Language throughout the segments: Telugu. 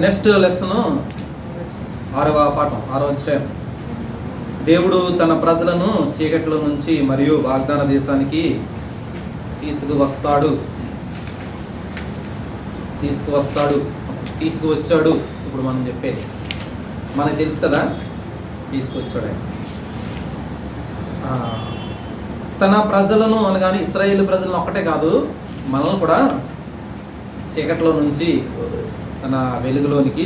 నెక్స్ట్ లెసన్ 6వ పాఠం 6వ అధ్యాయం. దేవుడు తన ప్రజలను చీకట్లో నుంచి మరియు వాగ్దాన దేశానికి తీసుకువస్తాడు. తీసుకువచ్చాడు. ఇప్పుడు మనం చెప్పేది మనకు తెలుసు కదా, తీసుకొచ్చాడు. తన ప్రజలను అనగానే ఇశ్రాయేలు ప్రజలను ఒక్కటే కాదు, మనల్ని కూడా చీకట్లో నుంచి తన వెలుగులోనికి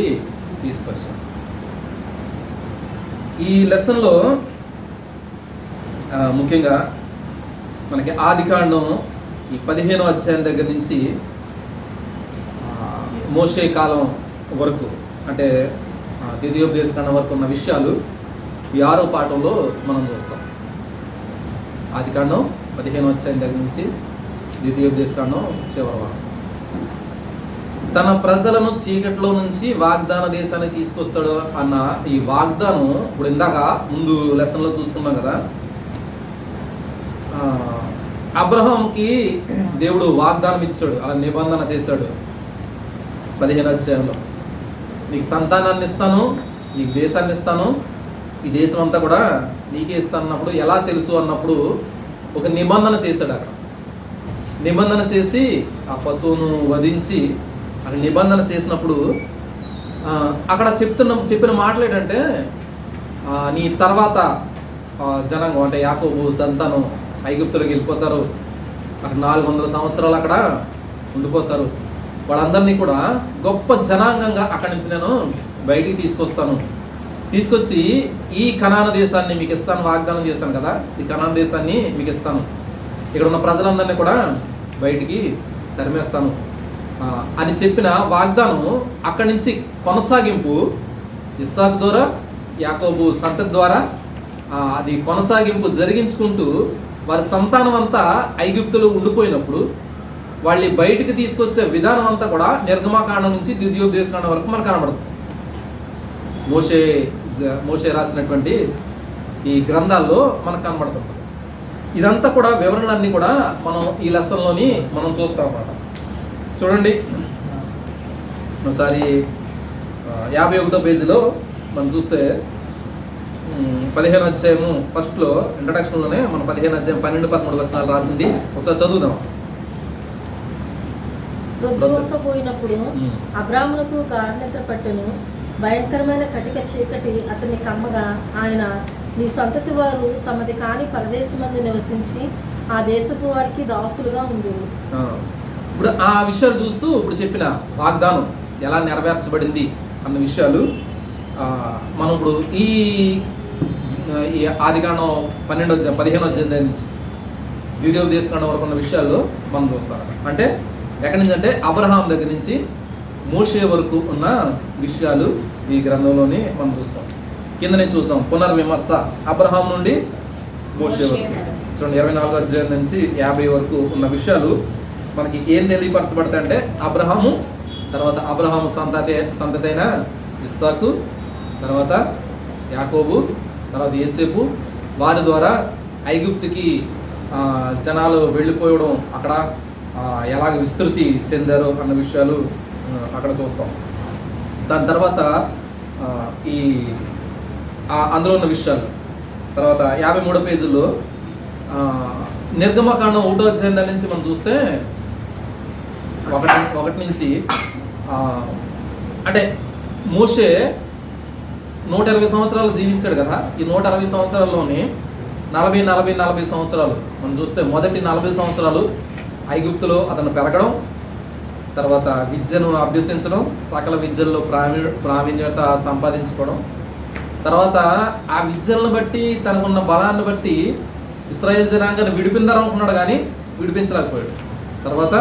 తీసుకొచ్చాడు. ఈ లెసన్లో ముఖ్యంగా మనకి ఆదికాండం ఈ 15వ అధ్యాయం దగ్గర నుంచి మోషే కాలం వరకు, అంటే ద్వితీయోపదేశకాండం వరకు ఉన్న విషయాలు ఈ 6వ పాఠంలో మనం చూస్తాం. ఆదికాండం 15వ అధ్యాయం దగ్గర నుంచి ద్వితీయోపదేశకాండం చివరి వరకు తన ప్రజలను చీకట్లో నుంచి వాగ్దాన దేశానికి తీసుకొస్తాడు అన్న ఈ వాగ్దానం ఇప్పుడు ఇందాక ముందు లెసన్లో చూసుకున్నాం కదా. అబ్రహాంకి దేవుడు వాగ్దానం ఇచ్చాడు, అలా నిబంధన చేశాడు 15వ అధ్యాయంలో. నీకు సంతానాన్ని ఇస్తాను, నీకు దేశాన్ని ఇస్తాను, ఈ దేశం అంతా కూడా నీకే ఇస్తాను అన్నప్పుడు ఎలా తెలుసు అన్నప్పుడు ఒక నిబంధన చేశాడు. అక్కడ నిబంధన చేసి ఆ పశువును వధించి అక్కడ నిబంధన చేసినప్పుడు అక్కడ చెప్పిన మాటలు ఏంటంటే, నీ తర్వాత జనాంగం అంటే యాకోబు సంతానం ఐగుప్తులోకి వెళ్ళిపోతారు, అక్కడ 400 సంవత్సరాలు అక్కడ ఉండిపోతారు, వాళ్ళందరినీ కూడా గొప్ప జనాంగంగా అక్కడి నుంచి నేను బయటికి తీసుకొస్తాను, తీసుకొచ్చి ఈ కనాన దేశాన్ని మీకు ఇస్తాను, వాగ్దానం చేశాను కదా, ఈ కనాన దేశాన్ని మీకు ఇస్తాను, ఇక్కడ ఉన్న ప్రజలందరినీ కూడా బయటికి తరిమేస్తాను అని చెప్పిన వాగ్దానం అక్కడి నుంచి కొనసాగింపు ఇస్సాకు ద్వారా యాకోబు సంతతి ద్వారా అది కొనసాగింపు జరిగించుకుంటూ వారి సంతానం అంతా ఐగుప్తులో ఉండిపోయినప్పుడు వాళ్ళని బయటికి తీసుకొచ్చే విధానం అంతా కూడా నిర్గమకాండం నుంచి ద్వితీయోపదేశకాండం వరకు మనకు కనబడుతుంది. మోషే రాసినటువంటి ఈ గ్రంథాల్లో మనకు కనబడుతుంది. ఇదంతా కూడా వివరణలన్నీ కూడా మనం ఈ లెసన్లోని మనం చూస్తాం అన్నమాట. చూడండి ఒకసారి 51వ పేజీలో మనం చూస్తే 15వ అధ్యాయము ఫస్ట్లో ఇంట్రడక్షన్లోనే మనం 15వ అధ్యాయం 12-13 వచనాలు రాసింది ఒకసారి చదువుదాం. పోయినప్పుడు అబ్రామునకు గాఢనిద్ర పట్టెను, భయంకరమైన కటిక చీకటి అతన్ని కమ్మగా, ఆయన నీ సంతతి వారు తమది కాని పరదేశమందు నివసించి ఆ దేశపు వారికి దాసులుగా ఉండేరు. ఇప్పుడు ఆ విషయాలు చూస్తూ ఇప్పుడు చెప్పిన వాగ్దానం ఎలా నెరవేర్చబడింది అన్న విషయాలు మనం ఇప్పుడు ఈ ఆదికాండం 15వ అధ్యాయం నుంచి ద్వితీయోపదేశకాండం వరకు ఉన్న విషయాలు మనం చూస్తాం. అంటే ఎక్కడి నుంచి అంటే అబ్రహాం దగ్గర నుంచి మోషే వరకు ఉన్న విషయాలు ఈ గ్రంథంలోనే మనం చూస్తాం. కింద నుంచి చూద్దాం పునర్విమర్శ అబ్రహాం నుండి మోషే వరకు. చూడండి 24వ అధ్యాయం నుంచి 50 వరకు ఉన్న విషయాలు మనకి ఏం తెలియపరచబడతాయి అంటే, అబ్రహాము తర్వాత అబ్రహాము సంతతి అయిన ఇస్సాకు, తర్వాత యాకోబు, తర్వాత యోసేపు, వారి ద్వారా ఐగుప్తుకి జనాలు వెళ్ళిపోవడం, అక్కడ ఎలాగ విస్తృతి చెందారు అన్న విషయాలు అక్కడ చూస్తాం. దాని తర్వాత ఈ అందులో ఉన్న విషయాలు తర్వాత 53వ పేజీలో నిర్గమకాండం 1వ అధ్యాయం దాని నుంచి మనం చూస్తే ఒకటి నుంచి అంటే మోషే 120 సంవత్సరాలు జీవించాడు కదా. ఈ 120 సంవత్సరాల్లోని 40 సంవత్సరాలు మనం చూస్తే మొదటి 40 సంవత్సరాలు ఐగుప్తులో అతను పెరగడం, తర్వాత విద్యను అభ్యసించడం, సకల విద్యల్లో ప్రావీణ్యత సంపాదించుకోవడం, తర్వాత ఆ విద్యలను బట్టి తనకున్న బలాన్ని బట్టి ఇశ్రాయేల్ జనాంగాన్ని విడిపిందాలనుకున్నాడు కానీ విడిపించలేకపోయాడు. తర్వాత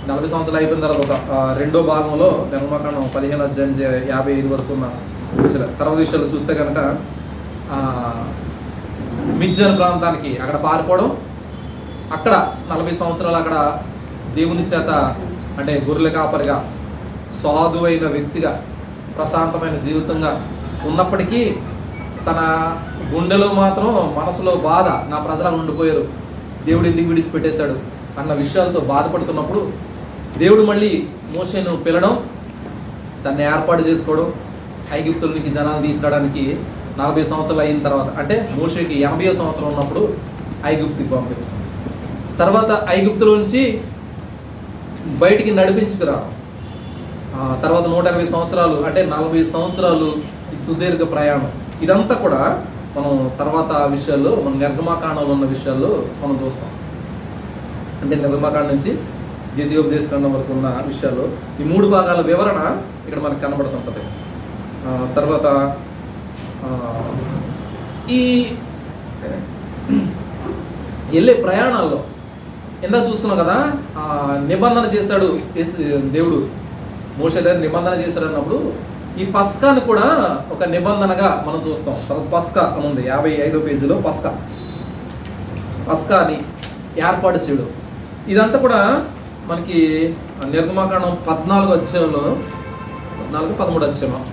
40 సంవత్సరాలు అయిపోయిన తర్వాత రెండో భాగంలో నిర్గమకాండం 15వ అధ్యాయం 55 వరకు ఉన్న తర్వాత విషయాలు చూస్తే కనుక మిద్యాను ప్రాంతానికి అక్కడ పారిపోవడం, అక్కడ 40 సంవత్సరాలు అక్కడ దేవుని చేత అంటే గొర్రెల కాపరిగా సాధువైన వ్యక్తిగా ప్రశాంతమైన జీవితంగా ఉన్నప్పటికీ తన గుండెలో మాత్రం మనసులో బాధ, నా ప్రజలు ఉండిపోయారు, దేవుడు ఎందుకు విడిచిపెట్టేశాడు అన్న విషయాలతో బాధపడుతున్నప్పుడు దేవుడు మళ్ళీ మోషేను పిలడం, దాన్ని ఏర్పాటు చేసుకోవడం, ఐగుప్తులకి జనాలు తీసుకురావడానికి 40 సంవత్సరాలు అయిన తర్వాత, అంటే మోషేకి 80వ సంవత్సరం ఉన్నప్పుడు ఐగుప్తుకి పంపించాం. తర్వాత ఐగుప్తులోంచి బయటికి నడిపించుకురావడం, తర్వాత 120 సంవత్సరాలు అంటే 40 సంవత్సరాలు ఈ సుదీర్ఘ ప్రయాణం. ఇదంతా కూడా మనం తర్వాత విషయాల్లో, మన నిర్గమాకాండంలో ఉన్న విషయాల్లో మనం చూస్తాం. అంటే నిర్గమాకాండం నుంచి ద్వితీయోపదేశకాండం వరకు ఉన్న విషయాల్లో ఈ 3 భాగాల వివరణ ఇక్కడ మనకు కనబడుతుంటుంది. తర్వాత ఈ వెళ్ళే ప్రయాణాల్లో ఇందాక చూసుకున్నాం కదా, నిబంధన చేశాడు దేవుడు, మోషే దగ్గర నిబంధన చేశాడు అన్నప్పుడు ఈ పస్కాని కూడా ఒక నిబంధనగా మనం చూస్తాం. తర్వాత పస్కా అని ఉంది 55వ పేజీలో, పస్కాని ఏర్పాటు చేయడం. ఇదంతా కూడా మనకి నిర్గమాకాండం 14వ అధ్యాయంలో 13వ అధ్యాయం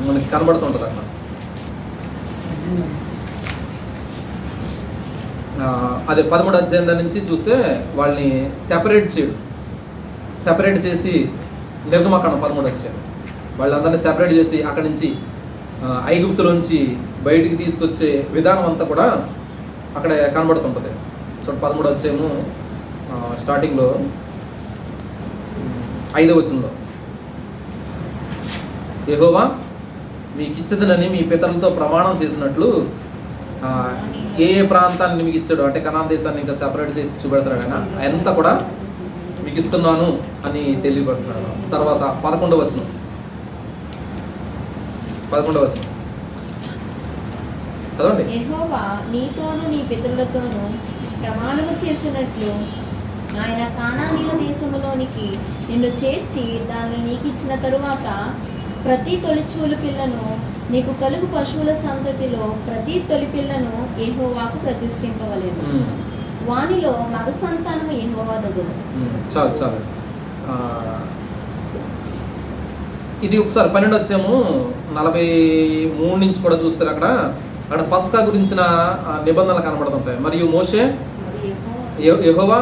మనకి కనబడుతుంటుంది అక్కడ. అదే 13వ అధ్యాయం దాని నుంచి చూస్తే వాళ్ళని సెపరేట్ చేసి నిర్గమాకాండం 13వ అధ్యాయం వాళ్ళందరినీ సెపరేట్ చేసి అక్కడి నుంచి ఐగుప్తులోంచి బయటికి తీసుకొచ్చే విధానం అంతా కూడా అక్కడ కనబడుతుంటుంది. సో 13వ అధ్యాయము స్టార్టింగ్లో 5వ వచనంలో, యెహోవా మీకు ఇచ్చదనని మీ పితరులతో ప్రమాణం చేసినట్లు ఏ ప్రాంతాన్ని మీకు ఇచ్చాడు, అంటే కనాన్ దేశాన్ని ఇంకా సెపరేట్ చేసి చూపెడతాడు ఆయన, అంతా కూడా మీకు ఇస్తున్నాను అని తెలియపరుస్తున్నాడు. తర్వాత 11వ వచనం చదవండి. యెహోవా నీతోను నీ పితరులతోను ప్రమాణము చేసినట్లు ఆయన కానానీయుల దేశములోనికి నిన్ను చేర్చి దానిని నీకు ఇచ్చిన తరువాత ప్రతి తొలిచూలు పిల్లను నీకు కలుగు పశువుల సంతతిలో ప్రతి తొలి పిల్లను యెహోవాకు ప్రతిష్ఠింపవలెను. వానిలో మగ సంతానము యెహోవా దగును. చాలు ఇది ఒకసారి 12వ అధ్యాయము 43 నుంచి కూడా చూస్తారు. అక్కడ పస్కా గురించిన నిబంధనలు కనబడుతుంటాయి. మరియు యెహోవా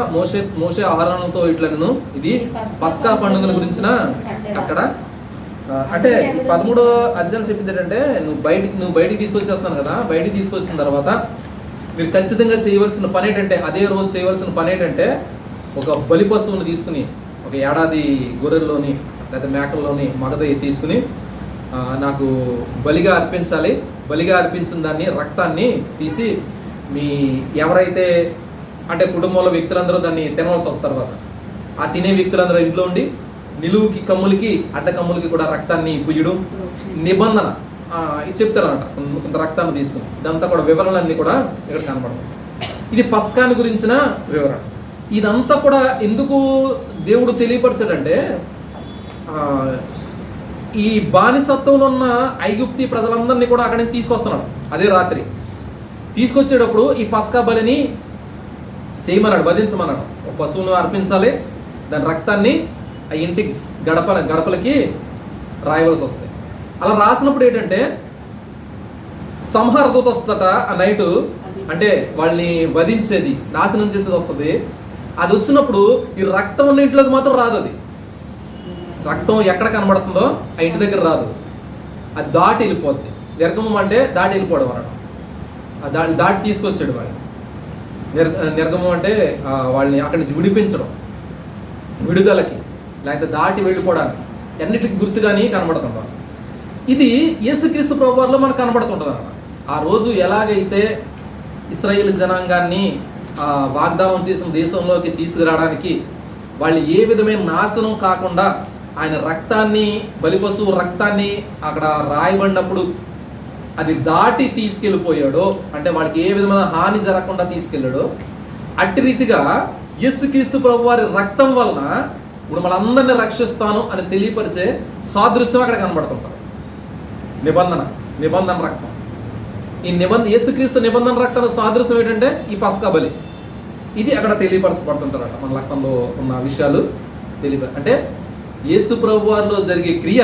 మోషే ఆహారంతో ఇట్లను, ఇది పస్కా పండుగల గురించిన అక్కడ. అంటే 13వ అధ్యాయం చెప్పింది ఏంటంటే, నువ్వు బయటికి తీసుకొచ్చేస్తాను కదా, బయటికి తీసుకొచ్చిన తర్వాత మీరు ఖచ్చితంగా చేయవలసిన పని ఏంటంటే, అదే రోజు చేయవలసిన పని ఏంటంటే, ఒక బలి పశువుని తీసుకుని, ఒక ఏడాది గొర్రెల్లోని లేదా మేకల్లోని మగదయ్యి తీసుకుని నాకు బలిగా అర్పించాలి. బలిగా అర్పించిన దాన్ని, రక్తాన్ని తీసి మీ ఎవరైతే అంటే కుటుంబంలో వ్యక్తులందరూ దాన్ని తినవలసి వస్తారు. తర్వాత ఆ తినే వ్యక్తులందరూ ఇంట్లో ఉండి నిలువుకి కమ్ములకి అడ్డ కమ్ములకి కూడా రక్తాన్ని పుయ్యడం నిబంధన చెప్తారన్నమాట. కొంత రక్తాన్ని తీసుకుని ఇదంతా కూడా వివరణలన్నీ కూడా ఇక్కడ కనబడతాయి. ఇది పస్కాని గురించిన వివరణ. ఇదంతా కూడా ఎందుకు దేవుడు తెలియపరచాడంటే, ఈ బానిసత్వంలో ఉన్న ఐగుప్తి ప్రజలందరినీ కూడా అక్కడి నుంచి తీసుకొస్తున్నాడు. అదే రాత్రి తీసుకొచ్చేటప్పుడు ఈ పస్కా బలిని చేయమన్నాడు, వధించమన్నాడు. ఒక పశువును అర్పించాలి, దాని రక్తాన్ని ఆ ఇంటి గడపలకి రాయవలసి వస్తుంది. అలా రాసినప్పుడు ఏంటంటే సంహార దూత వస్తుందట ఆ నైటు, అంటే వాళ్ళని వధించేది, నాశనం చేసేది వస్తుంది. అది వచ్చినప్పుడు ఈ రక్తం ఉన్న ఇంట్లోకి మాత్రం రాదు. అది రక్తం ఎక్కడ కనబడుతుందో ఆ ఇంటి దగ్గర రాదు, అది దాటి వెళ్ళిపోద్ది. నిర్గమం అంటే దాటి వెళ్ళిపోవడం అన్నాడు. దాటి తీసుకొచ్చాడు వాళ్ళని. నిర్గమం అంటే వాళ్ళని అక్కడి నుంచి విడిపించడం, విడుదలకి, లేకపోతే దాటి వెళ్ళిపోవడానికి, అన్నిటికి గుర్తుగాని కనబడుతుంటాం. ఇది యేసుక్రీస్తు ప్రభువులో మనకు కనబడుతుంటుంది అన్నమాట. ఆ రోజు ఎలాగైతే ఇశ్రాయేలు జనాంగాన్ని వాగ్దానం చేసిన దేశంలోకి తీసుకురావడానికి వాళ్ళు ఏ విధమైన నాశనం కాకుండా ఆయన రక్తాన్ని, బలిపశువు రక్తాన్ని అక్కడ రాయబడినప్పుడు అది దాటి తీసుకెళ్ళిపోయాడో, అంటే వాళ్ళకి ఏ విధమైన హాని జరగకుండా తీసుకెళ్ళాడో, అట్టి రీతిగా యేసుక్రీస్తు ప్రభు వారి రక్తం వలన ఇప్పుడు మనందరినీ రక్షిస్తాను అని తెలియపరిచే సాదృశ్యం అక్కడ కనబడుతుంటారు. నిబంధన రక్తం. ఈ యేసుక్రీస్తు నిబంధన రక్తం సాదృశ్యం ఏంటంటే ఈ పస్కా బలి. ఇది అక్కడ తెలియపరచబడుతుంటారట. మన లక్ష్యంలో ఉన్న విషయాలు అంటే యేసు ప్రభు వారిలో జరిగే క్రియ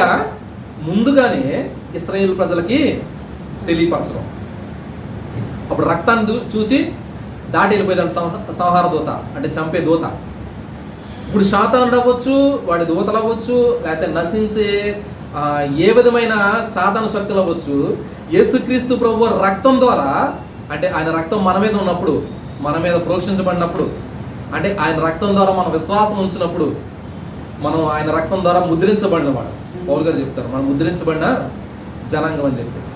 ముందుగానే ఇశ్రాయేలు ప్రజలకి తెలియపరచడం. అప్పుడు రక్తాన్ని చూసి దాటి వెళ్ళిపోయేదాన్ని సంహార దూత, అంటే చంపే దూత ఇప్పుడు సాతానుడు అవ్వచ్చు, వాడి దూతలు అవ్వచ్చు, లేకపోతే నశించే ఏ విధమైన సాతాను శక్తులు అవ్వచ్చు, యేసుక్రీస్తు ప్రభు రక్తం ద్వారా, అంటే ఆయన రక్తం మన మీద ఉన్నప్పుడు, మన మీద ప్రోక్షించబడినప్పుడు, అంటే ఆయన రక్తం ద్వారా మనం విశ్వాసం ఉంచినప్పుడు, మనం ఆయన రక్తం ద్వారా ముద్రించబడిన వాడు. పౌలు గారు చెప్తారు మనం ముద్రించబడిన జనాంగం అని చెప్పేసి.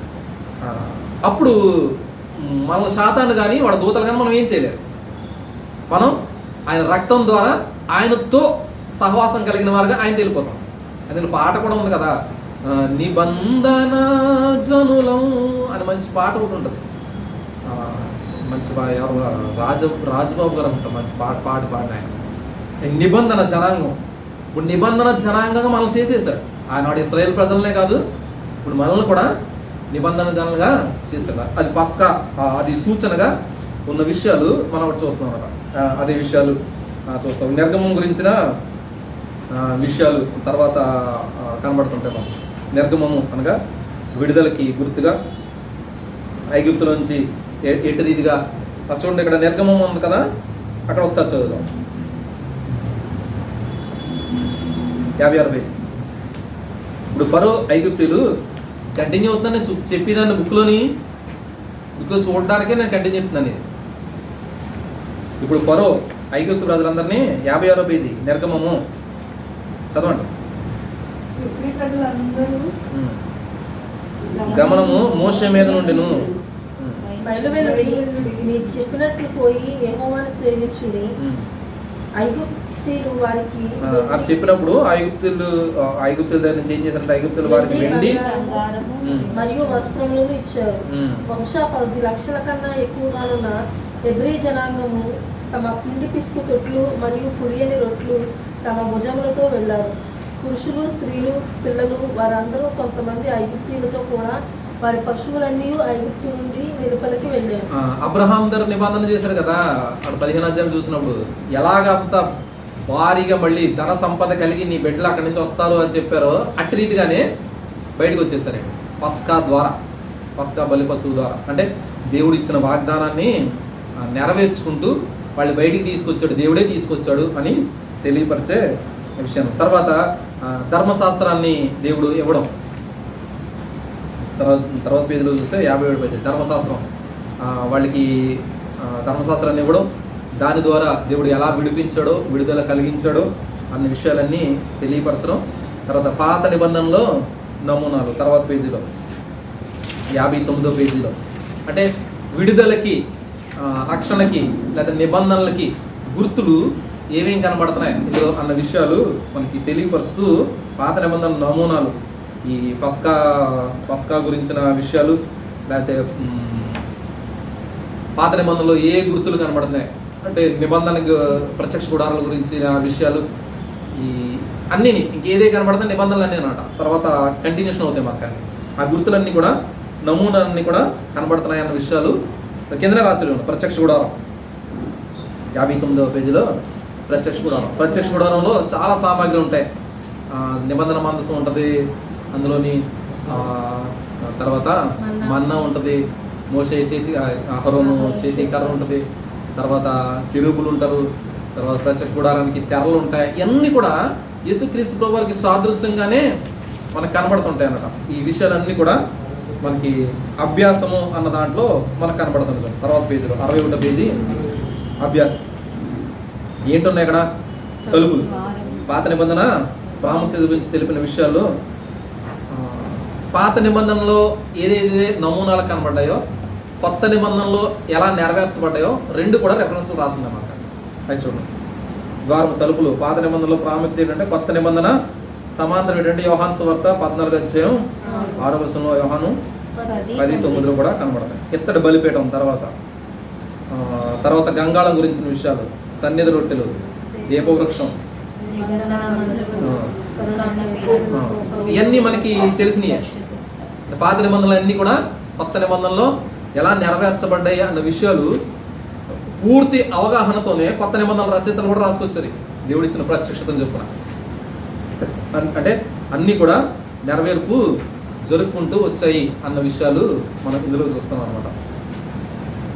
అప్పుడు మన సాతాను కానీ వాడి దూతలు కానీ మనం ఏం చేయలేరు. మనం ఆయన రక్తం ద్వారా ఆయనతో సహవాసం కలిగిన వారుగా ఆయన వెళ్ళిపోతాం. అందులో పాట కూడా ఉంది కదా, నిబంధన జనులం అని మంచి పాట ఒకటి ఉంటుంది. మంచి ఎవరు రాజబాబు గారు ఉంటారు, మంచి పాట పాడిన ఆయన. నిబంధన జనాంగం. ఇప్పుడు నిబంధన జనాంగంగా మనం చేసేసాడు. ఆనాడు ఇశ్రాయేల్ ప్రజలనే కాదు, ఇప్పుడు మనల్ని కూడా నిబంధన జనాలుగా చేశాడు. అది పస్కా, అది సూచనగా ఉన్న విషయాలు మనం ఒకటి చూస్తున్నాం అన్నమాట. అదే విషయాలు చూస్తాం. నిర్గమం గురించిన విషయాలు తర్వాత కనబడుతుంటాయి మనం. నిర్గమము అనగా విడుదలకి గుర్తుగా ఐగుప్తుల నుంచి ఎటు రీతిగా. చూడండి ఇక్కడ నిర్గమం ఉంది కదా, అక్కడ ఒకసారి చదువుదాం. 56 పేజీ. ఇప్పుడు ఫరో ఐగుప్తులు కంటిన్యూ అవుతుందని నేను చెప్పేదాన్ని బుక్లో చూడడానికే నేను కంటిన్యూ చెప్తున్నాను. ఇప్పుడు ఫరో ఐగుప్తు ప్రజలందరినీ 56 పేజీ నిర్గమము చదవండి. గమనము మోషే మీద నుండిను బయలువెళ్ళి మీరు చెప్పినట్లు పోయి యెహోవాను సేవించుడి. ఐగుప్తీయులు వారికి అది చెప్పినప్పుడు ఐగుప్తుల దగ్గర నుంచి ఏం చేశారంటే ఐగుప్తులు వారికి వెండి మరియు వస్త్రములను ఇచ్చారు. బహుశా 10 లక్షల కన్నా ఎక్కువగానున్న హెబ్రీ జనాంగము తమ పిండి పిసుకు తొట్లు మరియు పులియని రొట్లు తమ భుజములతో వెళ్ళారు. పురుషులు, స్త్రీలు, పిల్లలు వారందరూ కొంతమంది ఐగుప్తీయులతో కూడా వారి పశువులన్నీ ఐగుప్తు నుండి వెలుపలికి వెళ్ళారు. అబ్రహాం దగ్గర నిబంధన చేశారు కదా, అక్కడ 15 అధ్యాయం చూసినప్పుడు ఎలాగంత భారీగా మళ్ళీ ధన సంపద కలిగి నీ బిడ్డలు అక్కడి నుంచి వస్తారు అని చెప్పారో అట్టి రీతిగానే బయటకు వచ్చేసారండి. పస్కా బలి పశువు ద్వారా, అంటే దేవుడు ఇచ్చిన వాగ్దానాన్ని నెరవేర్చుకుంటూ వాళ్ళు బయటికి తీసుకొచ్చాడు, దేవుడే తీసుకొచ్చాడు అని తెలియపరిచే విషయం. తర్వాత ధర్మశాస్త్రాన్ని దేవుడు ఇవ్వడం. తర్వాత పేజీలో చూస్తే 57 పేజీ ధర్మశాస్త్రం. వాళ్ళకి ధర్మశాస్త్రాన్ని ఇవ్వడం, దాని ద్వారా దేవుడు ఎలా విడిపించాడో, విడుదల కలిగించాడో అన్న విషయాలన్నీ తెలియపరచడం. తర్వాత పాత నిబంధనలో నమూనాలు తర్వాత పేజీలో 59వ పేజీలో, అంటే విడుదలకి, రక్షణకి లేదా నిబంధనలకి గుర్తులు ఏమేం కనబడుతున్నాయి ఇందులో అన్న విషయాలు మనకి తెలియపరుస్తూ పాత నిబంధనల నమూనాలు, ఈ పస్కా గురించిన విషయాలు, లేకపోతే పాత నిబంధనలో ఏ గుర్తులు కనబడుతున్నాయి అంటే నిబంధనకు ప్రత్యక్ష గుడారాల గురించి విషయాలు, ఈ అన్నీని ఇంకేదే కనబడుతున్నాయి నిబంధనలు అన్నీ అన్నమాట. తర్వాత కంటిన్యూషన్ అవుతాయి మనకు ఆ గుర్తులన్నీ కూడా, నమూనాలన్నీ కూడా కనబడుతున్నాయి అన్న విషయాలు కిందనే రాసి ప్రత్యక్ష గుడారం 59వ పేజీలో ప్రత్యక్ష గుడారంలో చాలా సామాగ్రి ఉంటాయి. నిబంధన మందసం ఉంటుంది అందులోని, తర్వాత మన్నా ఉంటుంది, మోషే చేతి అహరోను చేతి కర్ర ఉంటుంది, తర్వాత కెరూబులు ఉంటారు, తర్వాత ప్రత్యక్ష గుడారానికి తెరలు ఉంటాయి. ఇవన్నీ కూడా యేసుక్రీస్తు ప్రభువుకి సాదృశ్యంగానే మనకు కనబడుతుంటాయి అన్నమాట. ఈ విషయాలన్నీ కూడా మనకి అభ్యాసము అన్న దాంట్లో మనకు కనబడుతుంది. తర్వాత పేజీలో 61వ పేజీ అభ్యాసం. ఏంటున్నాయి ఇక్కడ? తలుపులు. పాత నిబంధన ప్రాముఖ్యత గురించి తెలిపిన విషయాల్లో పాత నిబంధనలో ఏదైతే నమూనాలు కనబడ్డాయో, కొత్త నిబంధనలో ఎలా నెరవేర్చబడ్డాయో రెండు కూడా రెఫరెన్స్లు రాసిందన్నమాట. అది చూడండి. ద్వారము, తలుపులు. పాత నిబంధనలో ప్రాముఖ్యత ఏంటంటే కొత్త నిబంధన సమాంతరం ఏంటంటే యోహాను సువార్త 14వ అధ్యాయం 6వ వచనంలో, యోహాను 10:9 కూడా కనబడతాయి. ఇత్తడి బలిపీఠం, తర్వాత గంగాళం గురించిన విషయాలు, సన్నిధి రొట్టెలు, దీపవృక్షం, ఇవన్నీ మనకి తెలిసినవి. పాత నిబంధనలు అన్నీ కూడా కొత్త నిబంధనలో ఎలా నెరవేర్చబడ్డాయి అన్న విషయాలు పూర్తి అవగాహనతోనే కొత్త నిబంధనల రచయితలు కూడా రాసుకొచ్చారు. దేవుడిచ్చిన ప్రత్యక్షతను చెప్పున అంటే అన్నీ కూడా నెరవేర్పు జరుపుకుంటూ వచ్చాయి అన్న విషయాలు మనం ఇందులో చూస్తాం అన్నమాట.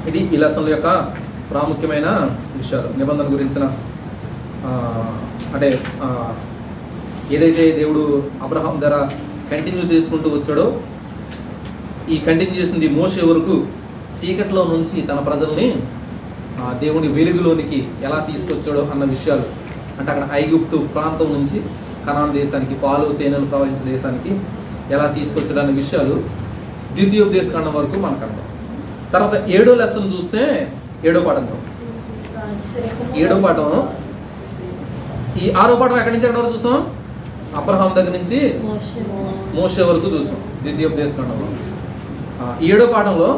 ఇది ఈ లెసన్ల యొక్క ప్రాముఖ్యమైన విషయాలు, నిబంధన గురించిన అంటే ఏదైతే దేవుడు అబ్రహాం ద్వారా కంటిన్యూ చేసుకుంటూ వచ్చాడో, ఈ కంటిన్యూ చేసింది మోషే వరకు చీకట్లో నుంచి తన ప్రజల్ని దేవుని వెలుగులోనికి ఎలా తీసుకొచ్చాడో అన్న విషయాలు, అంటే అక్కడ ఐగుప్తు ప్రాంతం నుంచి కనాన్ దేశానికి, పాలు తేనెలు ప్రవహించిన దేశానికి ఎలా తీసుకొచ్చాడు అన్న విషయాలు ద్వితీయోపదేశకాండం వరకు మనకు అర్థం. తర్వాత 7వ లెసన్ చూస్తే 7వ పాఠం, 7వ పాఠం, ఈ 6వ పాఠం ఎక్కడి నుంచి ఎక్కడి వరకు చూసాం? అబ్రహాం దగ్గర నుంచి మోషే వరకు చూసాం ద్వితీయోపదేశకాండంలో. 7వ పాఠంలో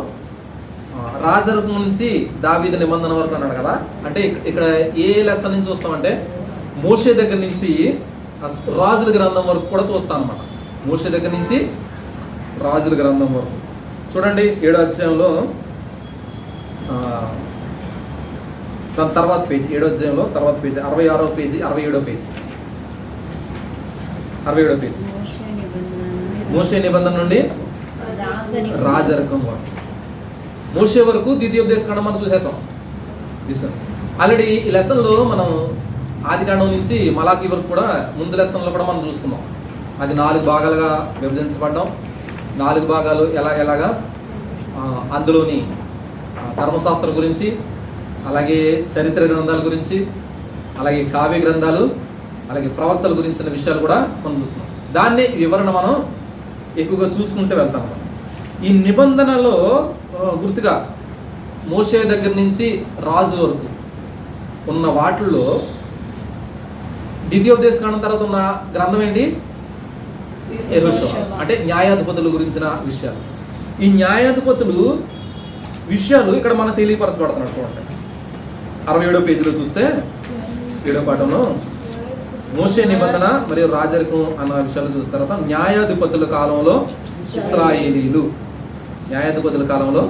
రాజరకం నుంచి దావీదు నిబంధన వరకు అన్నాడు కదా. అంటే ఇక్కడ ఏ లెసన్ నుంచి చూస్తామంటే మోషే దగ్గర నుంచి రాజుల గ్రంథం వరకు కూడా చూస్తాం అన్నమాట. మోషే దగ్గర నుంచి రాజుల గ్రంథం వరకు చూడండి. 7వ అధ్యాయంలో దాని తర్వాత పేజీ, 7వ అధ్యాయంలో తర్వాత పేజీ 66వ పేజీ, 67వ పేజీ, 67వ పేజీ. మోషే నిబంధన నుండి రాజరకం వరకు, మోషే వరకు ద్వితీయోపదేశకాండం మనం చూసేసాం. ఆల్రెడీ ఈ లెసన్లో మనం ఆదికాండం నుంచి మలాకీ వరకు కూడా ముందు లెసన్లో కూడా మనం చూసుకున్నాం. అది 4 భాగాలుగా విభజించబడ్డాం. 4 భాగాలు ఎలాగెలాగా అందులోని ధర్మశాస్త్రం గురించి, అలాగే చరిత్ర గ్రంథాల గురించి, అలాగే కావ్య గ్రంథాలు, అలాగే ప్రవక్తల గురించిన విషయాలు కూడా మనం చూస్తున్నాం. దాన్ని వివరణ మనం ఎక్కువగా చూసుకుంటూ వెళ్తాం. ఈ నిబంధనలో గుర్తుగా మోషే దగ్గర నుంచి రాజు వరకు ఉన్న వాటిల్లో ద్వితీయోపదేశకాండం తర్వాత ఉన్న గ్రంథం ఏంటి? యెహోషువ. అంటే న్యాయాధిపతుల గురించిన విషయాలు. ఈ న్యాయాధిపతులు విషయాలు ఇక్కడ మనకు తెలియపరచబడుతున్నాడు. చూడండి 67వ పేజీలో చూస్తే 7వ పాఠంలో మోషే నిబంధన మరియు రాజరికం అన్న విషయాలు చూసిన తర్వాత న్యాయాధిపతుల కాలంలో ఇశ్రాయేలీలు, న్యాయాధిపతుల కాలంలో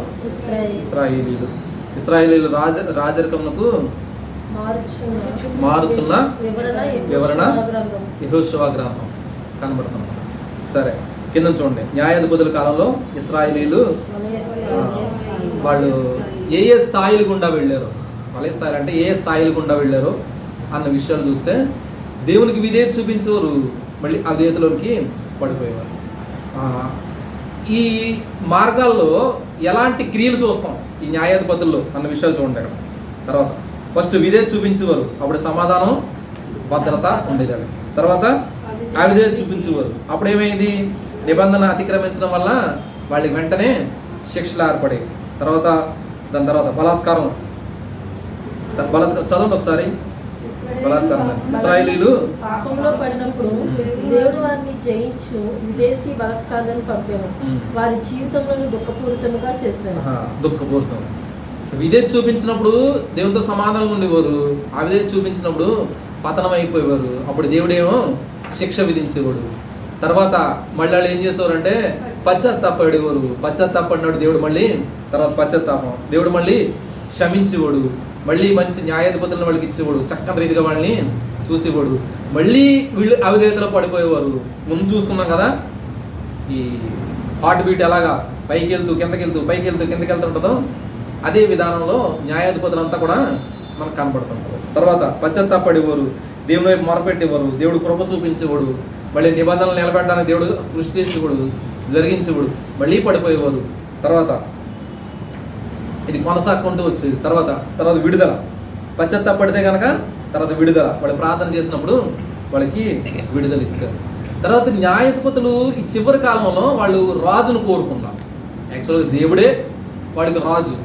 ఇశ్రాయేలీలు రాజరికమునకు మారుచున్న వివరణ యెహోషువ గ్రంథం కనబడుతుంది. సరే, కింద చూడండి. న్యాయాధిపతుల కాలంలో ఇశ్రాయేలీలు వాళ్ళు ఏ ఏ స్థాయిలు గుండా వెళ్ళారు, వాళ్ళ స్థాయిలు అంటే ఏ స్థాయిలు గుండా వెళ్ళారు అన్న విషయాలు చూస్తే దేవునికి విధేయత చూపించేవారు, మళ్ళీ అవిధేయతలోకి పడిపోయేవారు. ఈ మార్గాల్లో ఎలాంటి క్రియలు చూస్తాం ఈ న్యాయాధిపతుల్లో అన్న విషయాలు చూడండి అక్కడ. తర్వాత ఫస్ట్ విధేయత చూపించేవారు, అప్పుడు సమాధానం భద్రత ఉండేది. తర్వాత అవిధేయత చూపించేవారు, అప్పుడు ఏమైంది? నిబంధన అతిక్రమించడం వల్ల వాళ్ళకి వెంటనే శిక్షలు ఏర్పడేవి. తర్వాత దాని తర్వాత బలాత్కారం చదవండి ఒకసారి. బలాత్కారం ఇశ్రాయేలీలు పాపంలో పడినప్పుడు దేవుడు వారిని జయించు విదేశీ బలాత్కారాలను పంపారు, వారి జీవితంలో దుఃఖపూరితంగా చేశారు. దుఃఖపూరితం. విధేయత చూపించినప్పుడు దేవునితో సమాధానం ఉండేవారు, అవిధేయత చూపించినప్పుడు పతనం అయిపోయేవారు. అప్పుడు దేవుడేమో శిక్ష విధించేవాడు. తర్వాత మళ్ళీ వాళ్ళు ఏం చేసేవారు అంటే పశ్చాత్తాపడేవారు. పశ్చాత్తాపడినాడు దేవుడు, మళ్ళీ తర్వాత పశ్చాత్తాపం, దేవుడు మళ్ళీ క్షమించేవాడు, మళ్ళీ మంచి న్యాయాధిపతులను వాళ్ళకి ఇచ్చేవాడు, చక్కని రీతిగా వాళ్ళని చూసేవాడు. మళ్ళీ వీళ్ళు అవిధేయతలో పడిపోయేవారు. ముందు చూసుకున్నాం కదా, ఈ హార్ట్ బీట్ ఎలాగా పైకి వెళ్తూ కిందకి వెళ్తూ పైకి వెళ్తూ కిందకి వెళ్తుంటుందో అదే విధానంలో న్యాయాధిపతులంతా కూడా మనకు కనపడుతుంటారు. తర్వాత పశ్చాత్తాపడేవారు, దేవుని వైపు మొరపెట్టేవారు, దేవుడు కృప చూపించేవాడు, మళ్ళీ నిబంధనలు నిలబెట్టడానికి దేవుడు కృషి చేసేవాడు, జరిగించేవాడు, మళ్ళీ పడిపోయేవారు. తర్వాత ఇది కొనసాగుకుంటూ వచ్చేది. తర్వాత విడుదల, పశ్చాత్తాపడితే కనుక తర్వాత విడుదల, వాళ్ళు ప్రార్థన చేసినప్పుడు వాళ్ళకి విడుదల ఇచ్చారు. తర్వాత న్యాయాధిపతులు ఈ చివరి కాలంలో వాళ్ళు రాజును కోరుకున్నారు. యాక్చువల్గా దేవుడే వాడికి రాజు,